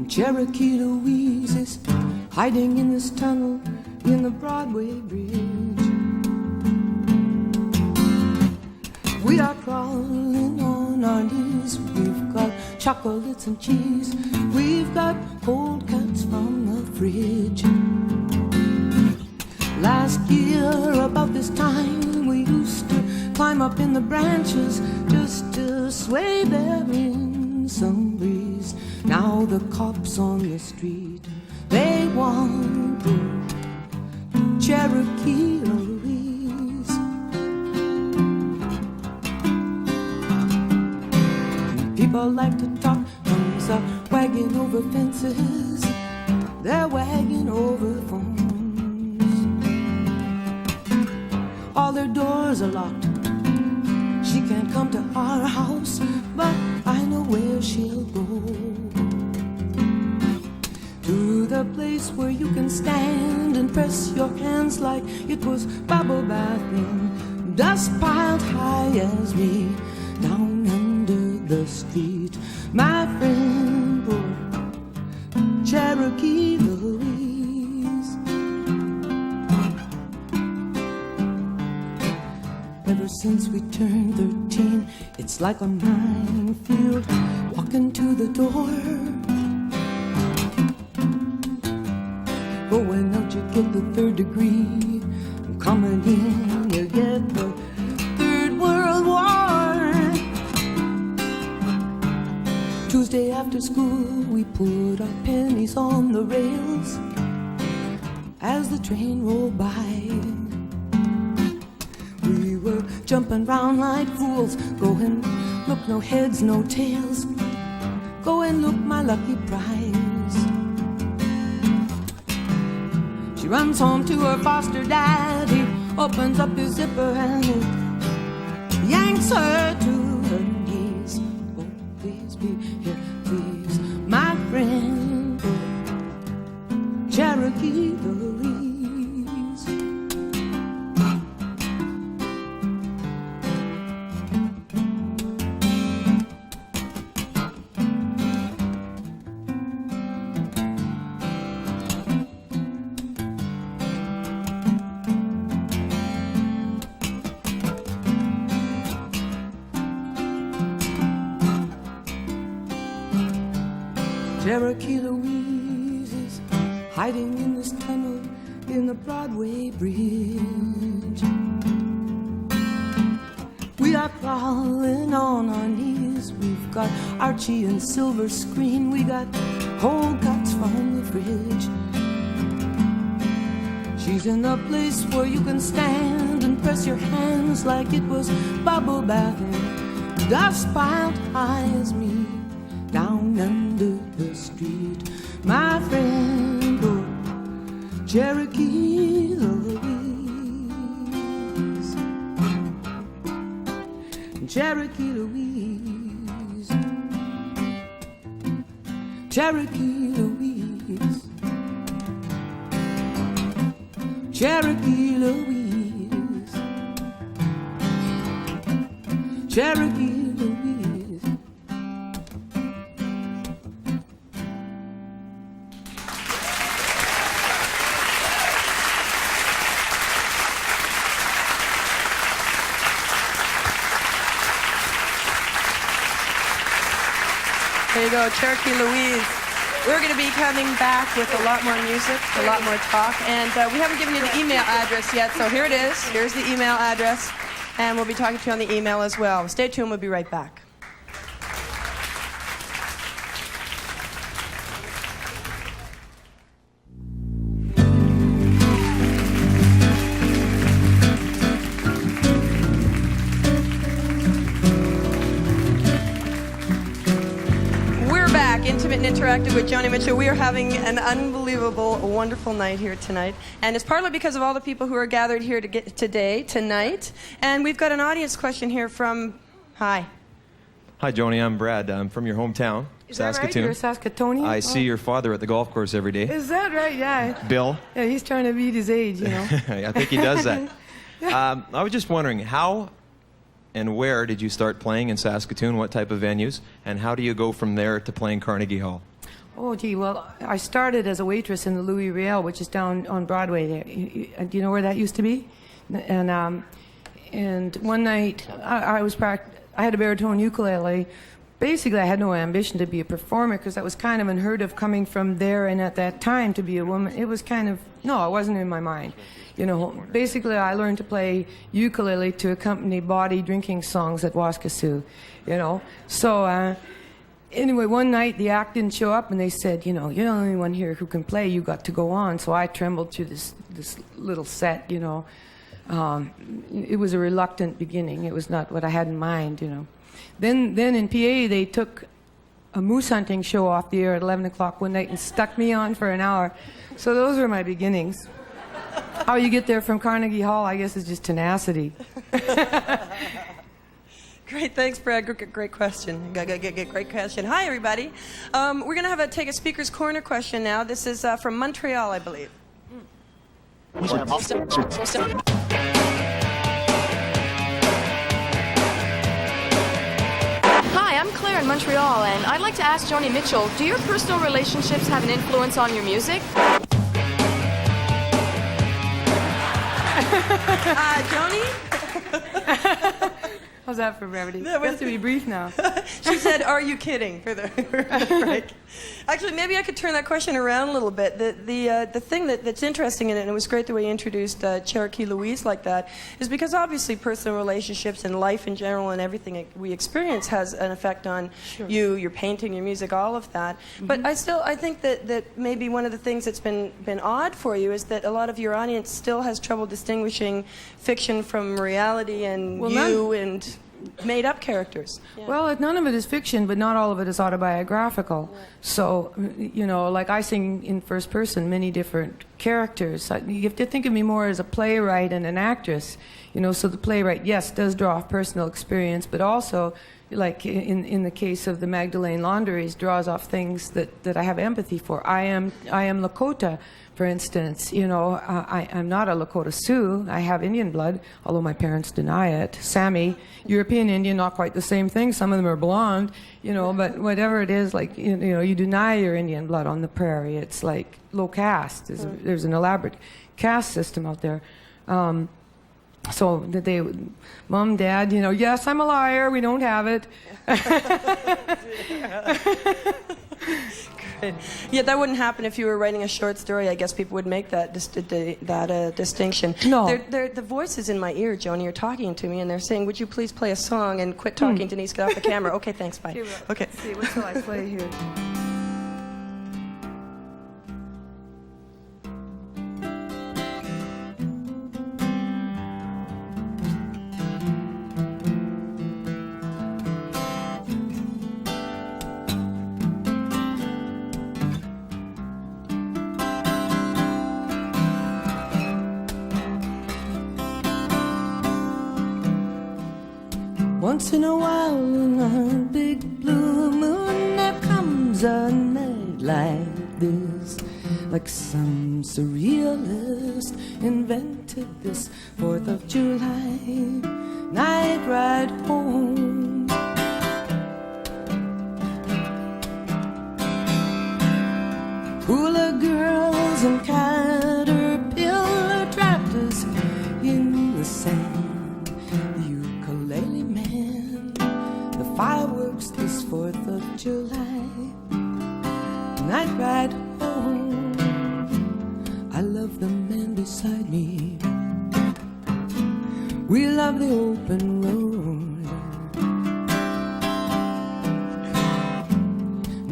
Cherokee Louise is hiding in this tunnel in the Broadway bridge. We are crawling on our knees. We've got chocolates and cheese. We've got cold cuts from the fridge. Last year, about this time, we used to climb up in the branches just to sway there in some breeze. Now the cops on the street, they want to Cherokee Louise. People like to talk, tongues are wagging over fences. They're wagging over phones. All their doors are locked. She can't come to our house, but I know where she'll go. To the place where you can stand and press your hands like it was bubble bathing. Dust piled high as me down under the street. My friend, poor Cherokee Louise. Ever since we turned 13, it's like a minefield walking to the door. Going out, you get the 3rd degree. Coming in, you get the 3rd World War. Tuesday after school, we put our pennies on the rails as the train rolled by. We were jumping round like fools. Go and look, no heads, no tails. Go and look, my lucky prize. She runs home to her foster dad. He opens up his zipper and he yanks her to her knees. Oh, please be here, please, my friend, Cherokee Louise. Cherokee Louise is hiding in this tunnel in the Broadway bridge. We are crawling on our knees. We've got Archie and silver screen. We got cold cuts from the fridge. She's in the place where you can stand and press your hands like it was bubble bathing. Dust piled high as me down under the street. My friend, oh, Cherokee Louise. Cherokee Louise. Cherokee Louise. Cherokee Louise. Cherokee Louise. There you go, Cherokee Louise. We're going to be coming back with a lot more music, a lot more talk, and we haven't given you the email address yet, so here it is. Here's the email address, and we'll be talking to you on the email as well. Stay tuned, we'll be right back. Intimate and Interactive with Joni Mitchell. We are having an unbelievable, wonderful night here tonight. And it's partly because of all the people who are gathered here tonight. And we've got an audience question here from... Hi. Hi, Joni. I'm Brad. I'm from your hometown, Is that right? Saskatoon. You're a Saskatoonian? I see your father at the golf course every day. Is that right? Yeah. Bill. Yeah, he's trying to beat his age, you know. I think he does that. I was just wondering, how and where did you start playing in Saskatoon? What type of venues? And how do you go from there to playing Carnegie Hall? Oh, gee, well, I started as a waitress in the Louis Riel, which is down on Broadway there. Do you know where that used to be? And one night, I had a baritone ukulele. Basically, I had no ambition to be a performer because that was kind of unheard of coming from there, and at that time to be a woman, it was kind of, no, it wasn't in my mind. You know, basically I learned to play ukulele to accompany bawdy drinking songs at Waskesiu, you know. So anyway, one night the act didn't show up and they said, you know, you're the only one here who can play, you got to go on. So I trembled through this little set, you know. It was a reluctant beginning. It was not what I had in mind, you know. Then in PA they took a moose hunting show off the air at 11 o'clock one night and stuck me on for an hour. So those were my beginnings. How you get there from Carnegie Hall, I guess, is just tenacity. Great, thanks, Brad. Great question. Great question. Hi, everybody. We're going to take a Speaker's Corner question now. This is from Montreal, I believe. Hi, I'm Claire in Montreal, and I'd like to ask Joni Mitchell, do your personal relationships have an influence on your music? Joni? How's that for brevity? It has to be brief now. She said, are you kidding? For the break. Actually, maybe I could turn that question around a little bit. The thing that's interesting in it, and it was great the way you introduced Cherokee Louise like that, is because obviously personal relationships and life in general and everything we experience has an effect on you, your painting, your music, all of that. Mm-hmm. But I think that maybe one of the things that's been odd for you is that a lot of your audience still has trouble distinguishing fiction from reality and and made-up characters. Yeah. Well, none of it is fiction, but not all of it is autobiographical. Yeah. So, you know, like I sing in first person many different characters. You have to think of me more as a playwright and an actress. You know, so the playwright, yes, does draw off personal experience, but also, like in the case of the Magdalene Laundries, draws off things that I have empathy for. I am Lakota, for instance. You know, I'm not a Lakota Sioux. I have Indian blood, although my parents deny it. Sami, European Indian, not quite the same thing. Some of them are blonde, you know, but whatever it is, like, you know, you deny your Indian blood on the prairie. It's like low caste. There's an elaborate caste system out there. So that they, Mom, Dad, you know, yes, I'm a liar. We don't have it. Great. Yeah, that wouldn't happen if you were writing a short story. I guess people would make that distinction. No. The voices in my ear, Joni, are talking to me, and they're saying, "Would you please play a song and quit talking, Denise? Get off the camera." Okay, thanks. Bye. Okay. Let's see, what shall I play here? Once in a while, on a big blue moon, there comes a night like this. Like some surrealist invented this 4th of July night ride home. Hula girls and caterpillar tractors in the sand. Fireworks this 4th of July night ride home. I love the man beside me. We love the open road.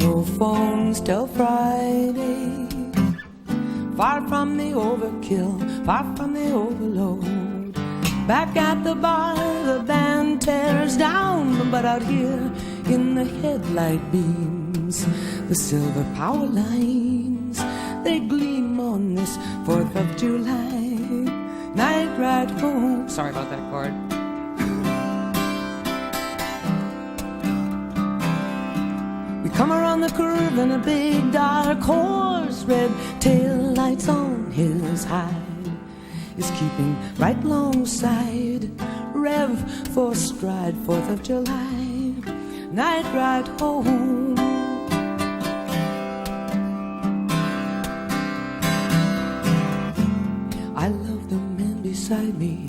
No phones till Friday. Far from the overkill, far from the overload. Back at the bar, the band tears down, but out here in the headlight beams, the silver power lines, they gleam on this 4th of July. Night ride home. Sorry about that chord. We come around the curve in a big dark horse, red tail lights on his hide, is keeping right alongside. Rev for stride, 4th of July. Night ride home. I love the man beside me.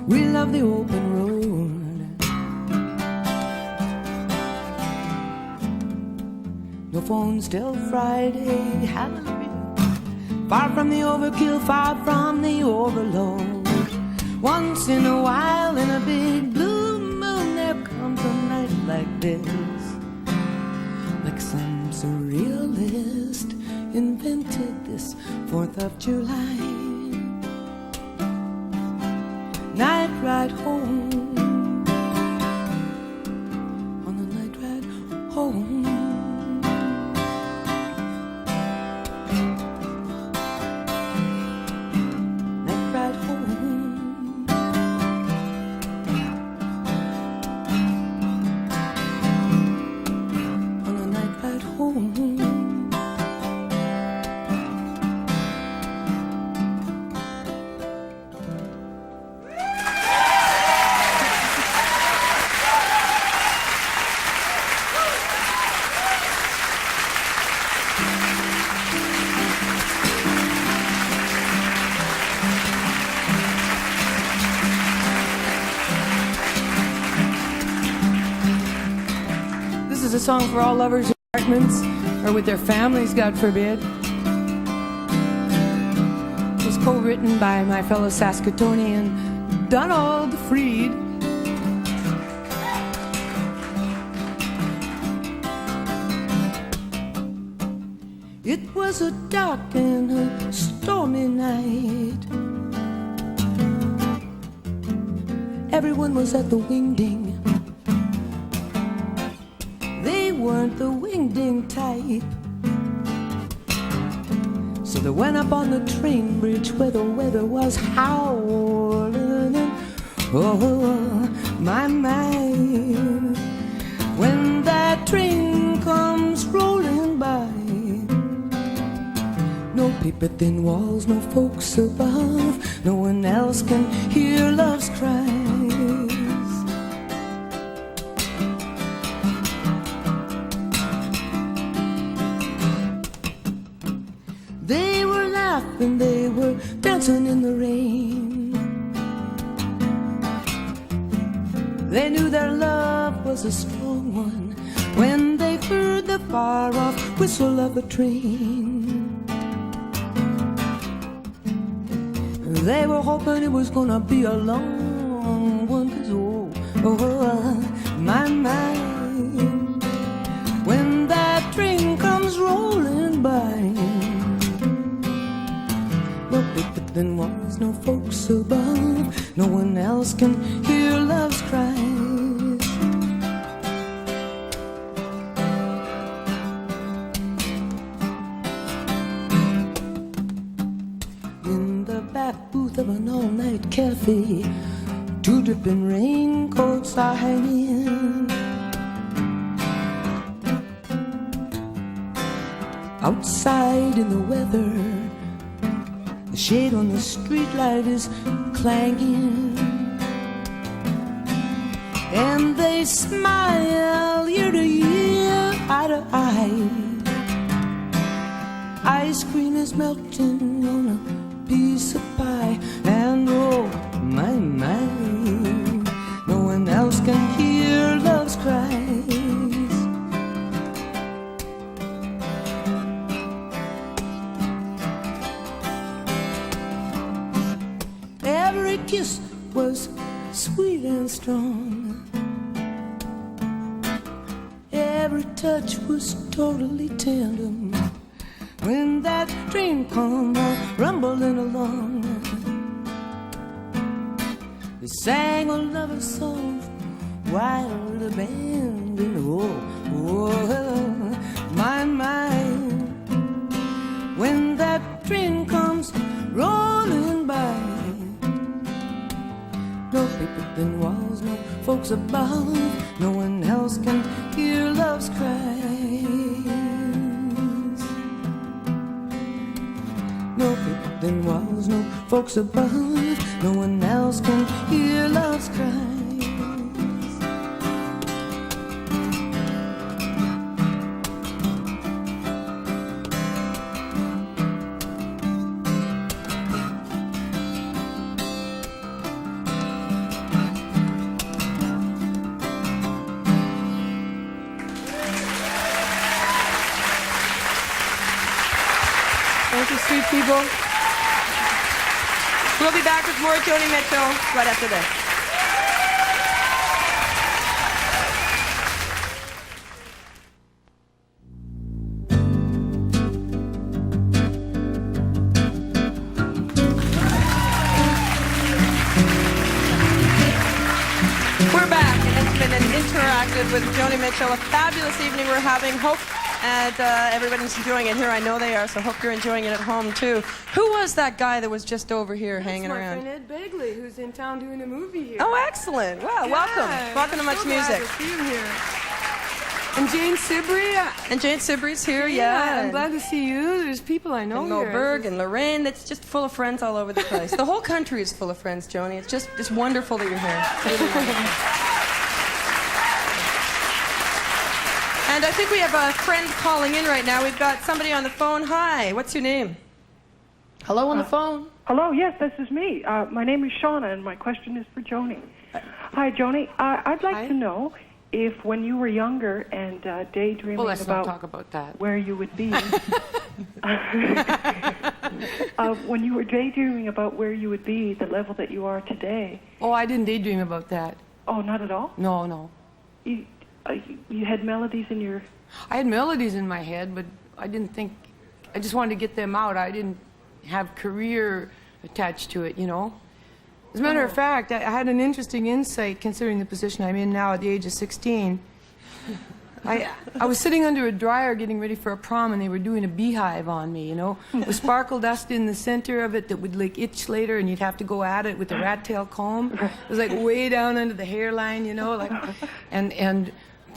We love the open road. No phones till Friday. Hallelujah. Far from the overkill, far from the overload. Once in a while, in a big blue moon, there comes a night like this. Like some surrealist invented this 4th of July. Night ride home. On the night ride home. Night ride home. On the night ride home. This is a song for all lovers in apartments or with their families, God forbid. It was co-written by my fellow Saskatoonian Donald Freed. It was a dark and a stormy night. Everyone was at the wingding. They weren't the wingding type. So they went up on the train bridge where the weather was howling. And oh, my mind, when that train comes rolling by, no paper thin walls, no folks above, no one else can hear love's cries. They were laughing, they were dancing in the rain. They knew their love was a strong one when they heard the far-off whistle of a train. They were hoping it was gonna be a long one, 'cause my mind, when that train comes rolling by, no paper thin walls, no folks above, no one else can hear love's cries. In the back booth of an all-night cafe, 2 dripping raincoats are hanging. Outside in the weather, the shade on the streetlight is clanging. And they smile year to year, eye to eye. Ice cream is melting on a piece of pie. And oh, my, no one else can hear love's cries. Every kiss was sweet and strong. Every touch was totally tender. When that train come rumbling along, they sang a lover's song while the band in the whoa, my, when that train comes rolling by, no paper thin walls, no folks above, no one else can hear love's cries. No paper thin walls, no folks above, no one else can hear love's cries. Thank you, sweet people. We'll be back with more Joni Mitchell right after this. We're back, and it's been an interactive with Joni Mitchell. A fabulous evening we're having. Hope and everybody's enjoying it here. I know they are, so hope you're enjoying it at home too. Who was that guy that was just over here hanging around? That's my friend Ed Begley, who's in town doing a movie here. Oh, excellent. Well, Yeah, welcome. Welcome to so MuchMusic. glad to see you here. And Jane Sibrey. And Jane Sibrey's here, yeah. I'm glad to see you. There's people I know and here. Moberg and Lorraine. It's just full of friends all over the place. The whole country is full of friends, Joni. It's wonderful that you're here. It's really wonderful. And I think we have a friend calling in right now. We've got somebody on the phone. Hi, what's your name? Hello on the phone. Hello, yes, this is me. My name is Shauna, and my question is for Joni. Hi, Joni. I'd like to know if when you were younger and daydreaming let's not talk about about that. where you would be, when you were daydreaming about where you would be, the level that you are today. Oh, I didn't daydream about that. Oh, not at all? No. You had melodies in your... I had melodies in my head, but I didn't think... I just wanted to get them out. I didn't have career attached to it, you know? As a matter of fact, I had an interesting insight considering the position I'm in now at the age of 16. I was sitting under a dryer getting ready for a prom, and they were doing a beehive on me, you know, with sparkle dust in the center of it that would like itch later, and you'd have to go at it with a rat tail comb. It was like way down under the hairline, you know, like, and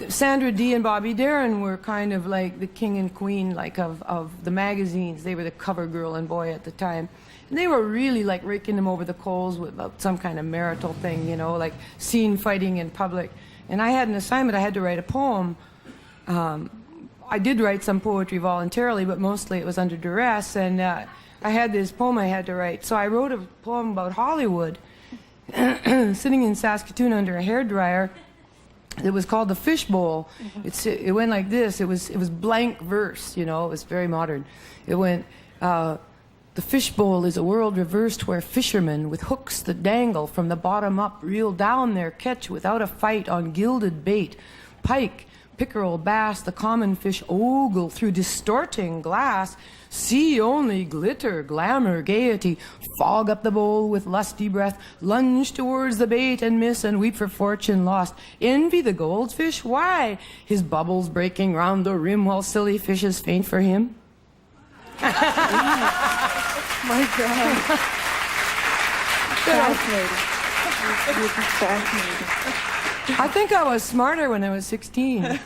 Sandra Dee and Bobby Darin were kind of like the king and queen, like of the magazines. They were the cover girl and boy at the time. And they were really like raking them over the coals with some kind of marital thing, you know, like scene fighting in public. And I had an assignment. I had to write a poem. I did write some poetry voluntarily, but mostly it was under duress. And I had this poem I had to write. So I wrote a poem about Hollywood, sitting in Saskatoon under a hairdryer. It was called the Fishbowl. It went like this. It was blank verse, you know. It was very modern. It went, the fishbowl is a world reversed where fishermen with hooks that dangle from the bottom up reel down their catch without a fight on gilded bait. Pike, pickerel, bass, the common fish ogle through distorting glass. See only glitter, glamour, gaiety. Fog up the bowl with lusty breath. Lunge towards the bait and miss and weep for fortune lost. Envy the goldfish? Why? His bubbles breaking round the rim while silly fishes faint for him. My God. Fascinating. This is fascinating. I think I was smarter when I was 16.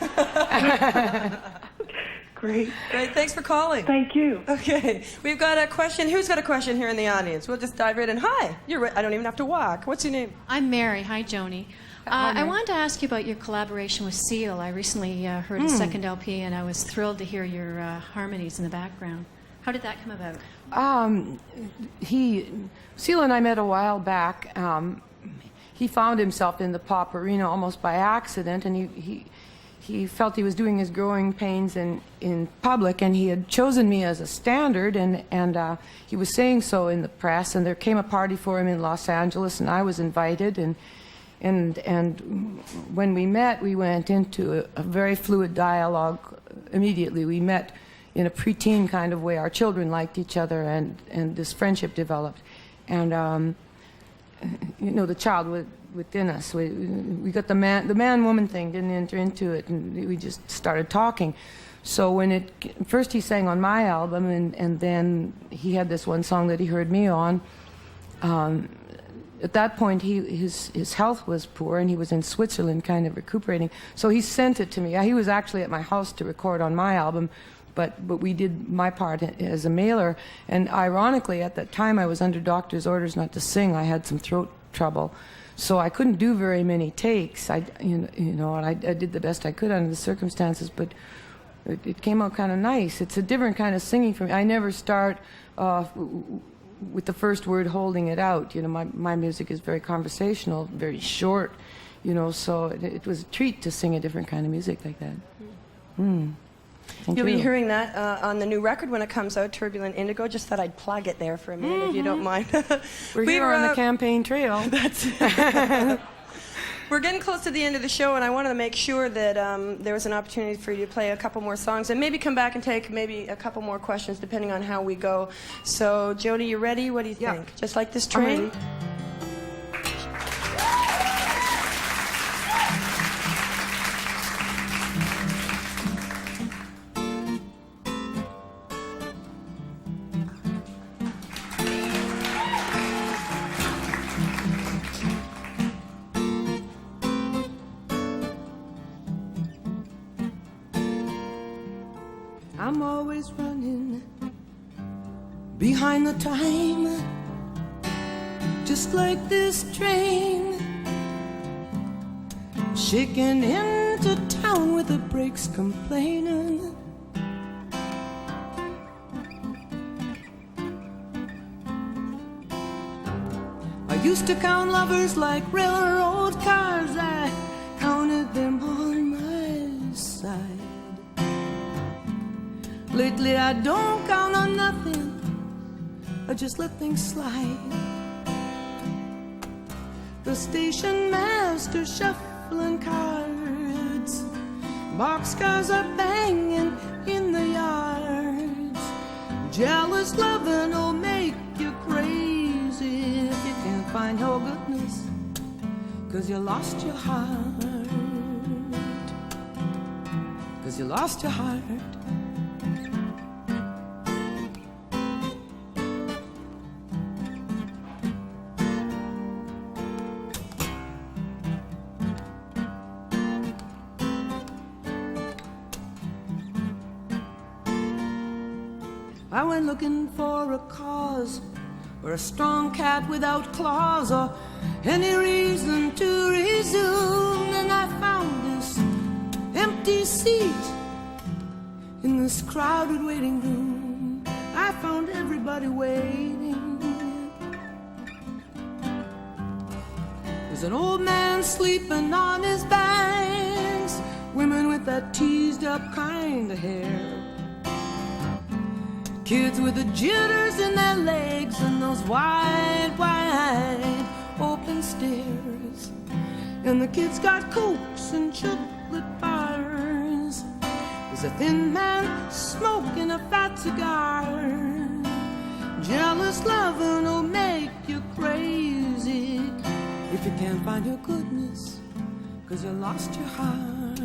Great. Thanks for calling. Thank you. Okay. We've got a question. Who's got a question here in the audience? We'll just dive right in. Hi. You're right. I don't even have to walk. What's your name? I'm Mary. Hi, Joni. I wanted to ask you about your collaboration with Seal. I recently heard a second LP, and I was thrilled to hear your harmonies in the background. How did that come about? Seal and I met a while back. He found himself in the pop arena almost by accident, and he felt he was doing his growing pains in public, and he had chosen me as a standard, and he was saying so in the press, and there came a party for him in Los Angeles, and I was invited, and when we met, we went into a very fluid dialogue immediately. We met in a preteen kind of way. Our children liked each other, and this friendship developed. And, you know, the child within us. We got the man-woman thing didn't enter into it, and we just started talking. So when first he sang on my album, and then he had this one song that he heard me on. At that point, his health was poor, and he was in Switzerland kind of recuperating. So he sent it to me. He was actually at my house to record on my album, but we did my part as a mailer. And ironically, at that time, I was under doctor's orders not to sing. I had some throat trouble, so I couldn't do very many takes. And I did the best I could under the circumstances, but it came out kind of nice. It's a different kind of singing for me. I never start with the first word holding it out. My music is very conversational, very short, so it was a treat to sing a different kind of music like that. You'll be hearing that on the new record when it comes out, Turbulent Indigo. Just thought I'd plug it there for a minute, if you don't mind. We're here on the campaign trail. We're getting close to the end of the show, and I wanted to make sure that there was an opportunity for you to play a couple more songs and maybe come back and take maybe a couple more questions depending on how we go. So, Joni, you ready? What do you think? Just like this train? I'm always running behind the time, just like this train, shaking into town with the brakes complaining. I used to count lovers like railroad cars, I counted them on my side. Lately I don't count on nothing, I just let things slide. The station master shuffling cards, boxcars are banging in the yards. Jealous loving will make you crazy if you can't find your goodness, 'cause you lost your heart, 'cause you lost your heart. I went looking for a cause, or a strong cat without claws, or any reason to resume. And I found this empty seat in this crowded waiting room. I found everybody waiting. There's an old man sleeping on his banks, women with that teased up kind of hair, kids with the jitters in their legs and those wide, wide open stares. And the kids got cokes and chocolate bars. There's a thin man smoking a fat cigar. Jealous loving will make you crazy if you can't find your goodness, 'cause you lost your heart,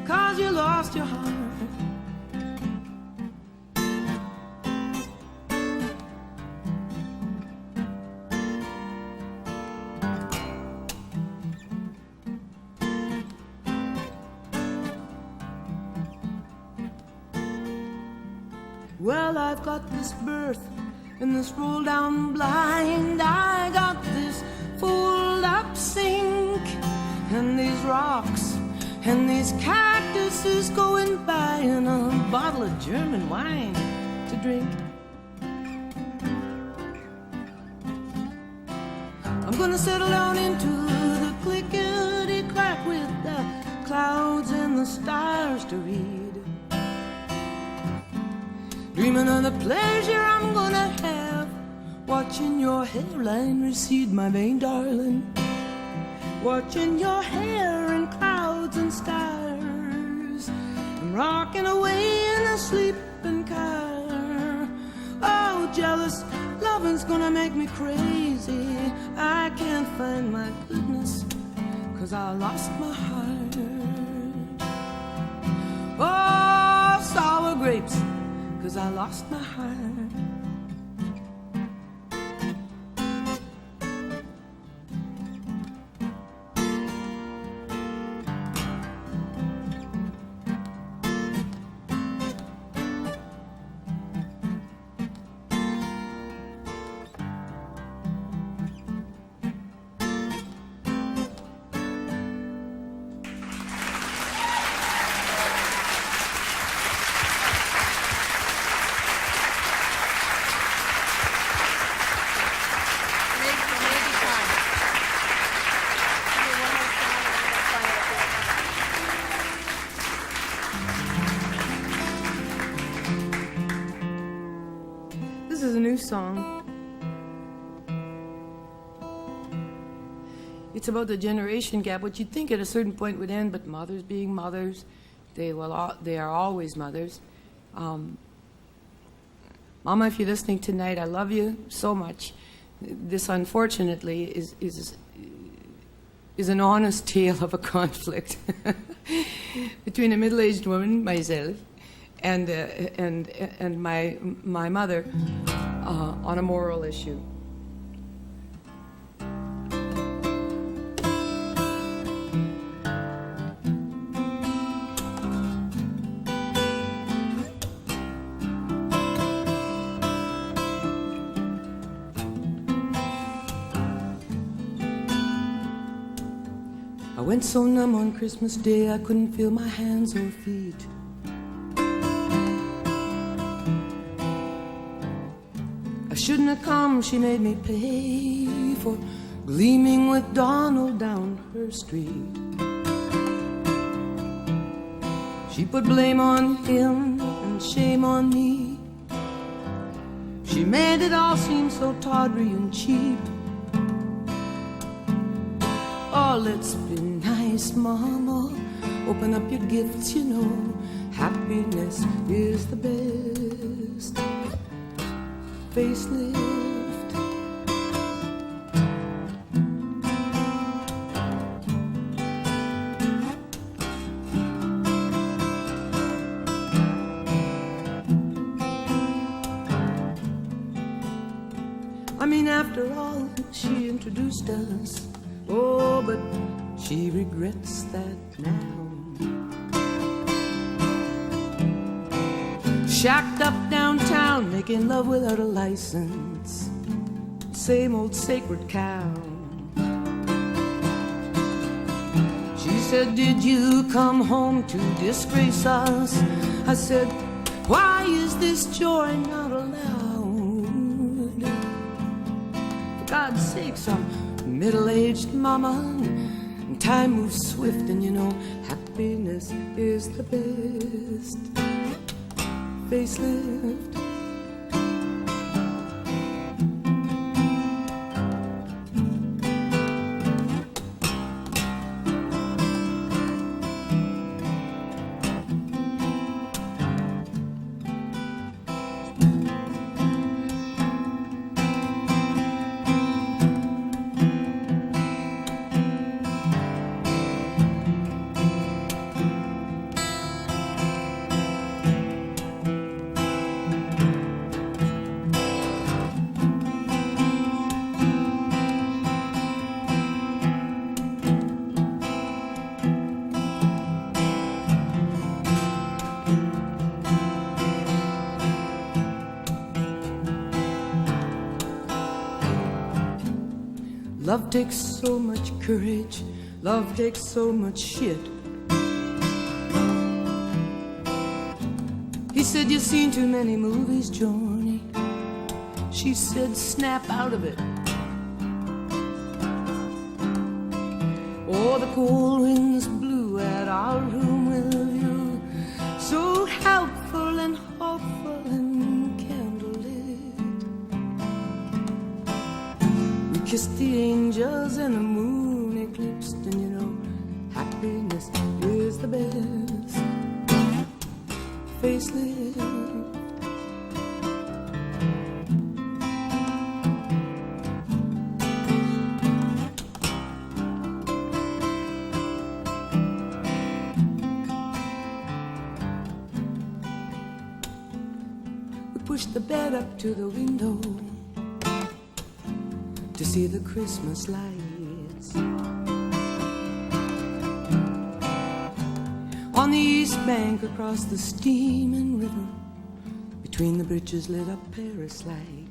'cause you lost your heart. Well, I've got this berth and this roll down blind. I got this fold up sink and these rocks and these cactuses going by, and a bottle of German wine to drink. I'm gonna settle down into the clickety-clack with the clouds and the stars to read, dreaming of the pleasure I'm gonna have, watching your hairline recede, my vain darling, watching your hair in clouds and stars, and rocking away in a sleeping car. Oh, so jealous, loving's gonna make me crazy. I can't find my goodness, 'cause I lost my heart. Oh, sour grapes, 'cause I lost my heart. This is a new song. It's about the generation gap, which you'd think at a certain point would end, but mothers being mothers, they are always mothers. Mama, if you're listening tonight, I love you so much. This, unfortunately, is an honest tale of a conflict between a middle-aged woman, myself, and my mother on a moral issue. I went so numb on Christmas Day I couldn't feel my hands or feet. I shouldn't have come, she made me pay for gleaming with Donald down her street. She put blame on him and shame on me. She made it all seem so tawdry and cheap. Oh, let's be nice, Mama. Open up your gifts, you know. Happiness is the best. Facelift. I mean, after all, she introduced us. Oh, but she regrets that now. Shacked up downtown, making love without a license. Same old sacred cow. She said, did you come home to disgrace us? I said, why is this joy not allowed? For God's sake, some middle-aged mama, and time moves swift, and you know happiness is the best. Facelift. Love takes so much courage. Love takes so much shit. He said, you've seen too many movies, Joni. She said, snap out of it. Oh, the cold winds blew at our room with you. So helpful and hopeful and candlelit. We kissed the angels and the moon eclipsed, and you know, happiness is the best. Facelift. pushed the bed up to the window to see the Christmas lights. On the east bank across the steaming river, between the bridges lit up Paris light.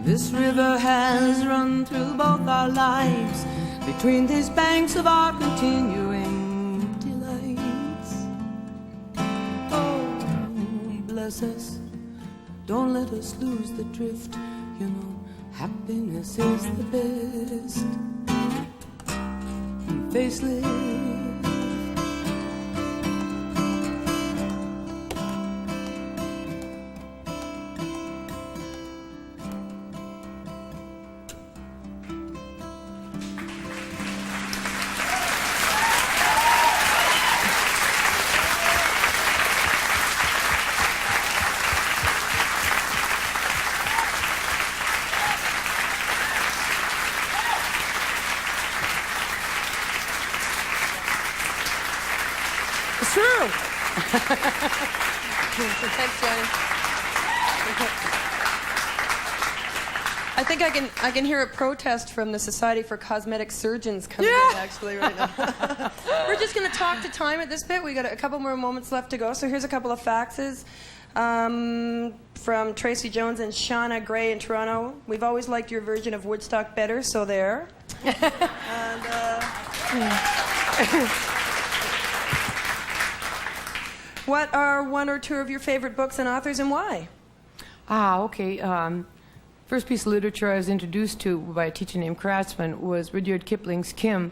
This river has run through both our lives, between these banks of our continuing delights. Oh, bless us, don't let us lose the drift. You know, happiness is the best. Facelift. It's true. Thanks, Joni. I think I can hear a protest from the Society for Cosmetic Surgeons coming in actually right now. We're just going to talk to time at this bit. We got a couple more moments left to go. So here's a couple of faxes from Tracy Jones and Shauna Gray in Toronto. We've always liked your version of Woodstock better, so there. And, what are one or two of your favorite books and authors, and why? Okay. First piece of literature I was introduced to by a teacher named Craftsman was Rudyard Kipling's Kim.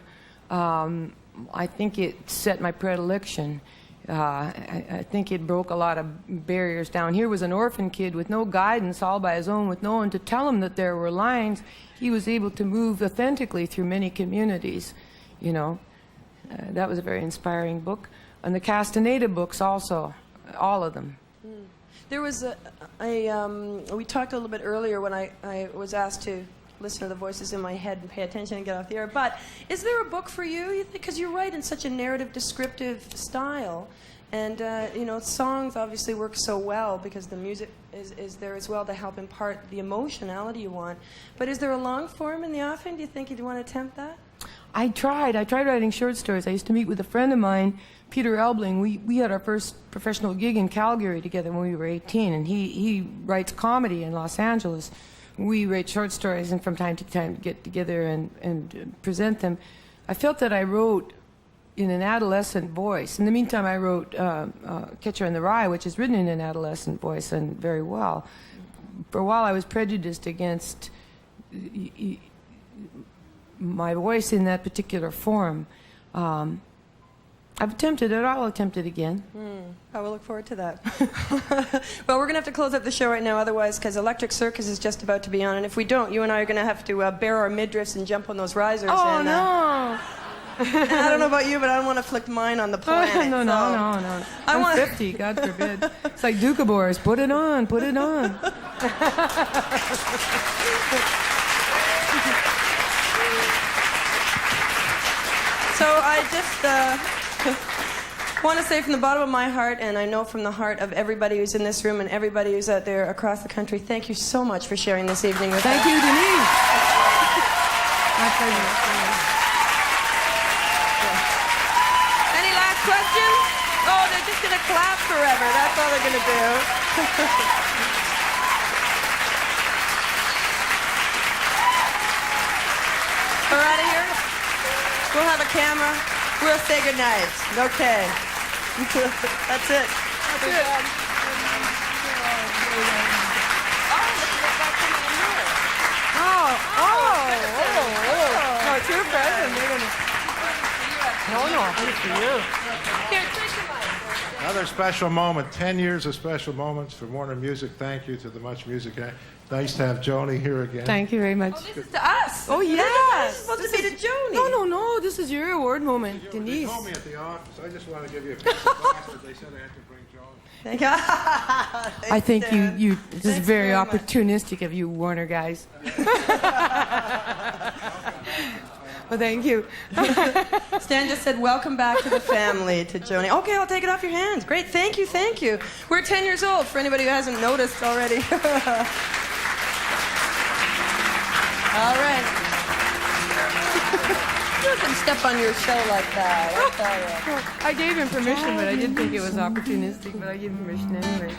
I think it set my predilection. I think it broke a lot of barriers down. Here was an orphan kid with no guidance, all by his own, with no one to tell him that there were lines. He was able to move authentically through many communities, you know. That was a very inspiring book. And the Castaneda books also, all of them. There was we talked a little bit earlier when I was asked to listen to the voices in my head and pay attention and get off the air. But is there a book for you? Because you write in such a narrative, descriptive style. And, you know, songs obviously work so well because the music is there as well to help impart the emotionality you want. But is there a long form in the offing? Do you think you'd want to attempt that? I tried writing short stories. I used to meet with a friend of mine, Peter Elbling. We had our first professional gig in Calgary together when we were 18, and he writes comedy in Los Angeles. We write short stories and from time to time get together and present them. I felt that I wrote in an adolescent voice. In the meantime, I wrote Catcher in the Rye, which is written in an adolescent voice and very well. For a while, I was prejudiced against my voice in that particular form. I've attempted it. I'll attempt it again. I will look forward to that. Well, we're going to have to close up the show right now otherwise, because Electric Circus is just about to be on. And if we don't, you and I are going to have to bare our midriffs and jump on those risers. Oh, and, no. And I don't know about you, but I don't want to flick mine on the planet. No. I'm 50, God forbid. It's like Dukabor's. Put it on, put it on. So I just want to say from the bottom of my heart, and I know from the heart of everybody who's in this room and everybody who's out there across the country, thank you so much for sharing this evening with us. Thank you, Denise. My pleasure. Any last questions? Oh, they're just going to clap forever. That's all they're going to do. We're out of here. We'll have a camera. We'll say goodnight. Okay. That's it. That's it. No, it's your present. No, it's for you. Here, take the mic. Another special moment. 10 years of special moments for Warner Music. Thank you to the MuchMusic. Nice to have Joni here again. Thank you very much. Oh, this is to us. Oh, yes. This is supposed to be to Joni. No. This is your award moment, Denise. They told me at the office. I just want to give you a piece of glass, but they said I had to bring Joni. I think you this is very opportunistic of you, Warner guys. Well, thank you. Stan just said, welcome back to the family, to Joni. Okay, I'll take it off your hands. Great, thank you, thank you. We're 10 years old, for anybody who hasn't noticed already. All right. You can step on your show like that, I'll tell you. I gave him permission, but I didn't think it was opportunistic, but I gave him permission anyway.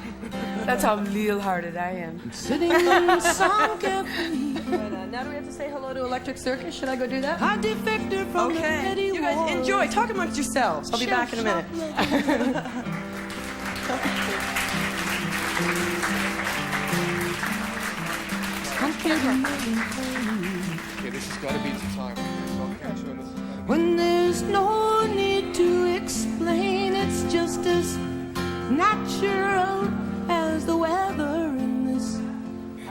That's how leal-hearted I am. Sitting in some cafe. Now do we have to say hello to Electric Circus? Should I go do that? I defected from the petty you guys enjoy. Talk amongst yourselves. I'll be back in a minute. Okay, this has got to be the time. When there's no need to explain, it's just as natural as the weather in this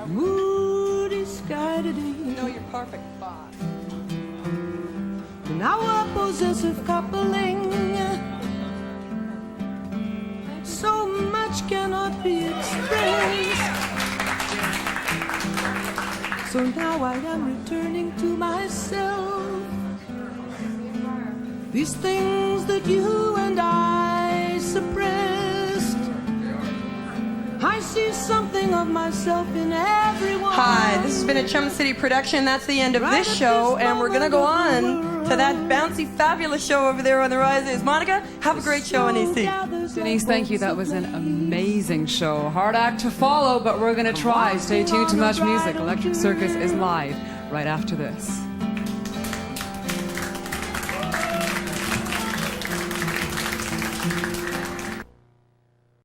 moody sky today. You know you're perfect, boss. Now a possessive coupling, so much cannot be expressed. So now I am returning to myself. These things that you and I suppressed, I see something of myself in everyone. Hi, this has been a Chum City production. That's the end of this show, and we're going to go on to that bouncy, fabulous show over there on the rises. Monica, have a great show in EC. Denise, thank you. That was an amazing show. Hard act to follow, but we're going to try. Stay tuned to Much Music. Electric Circus is live right after this.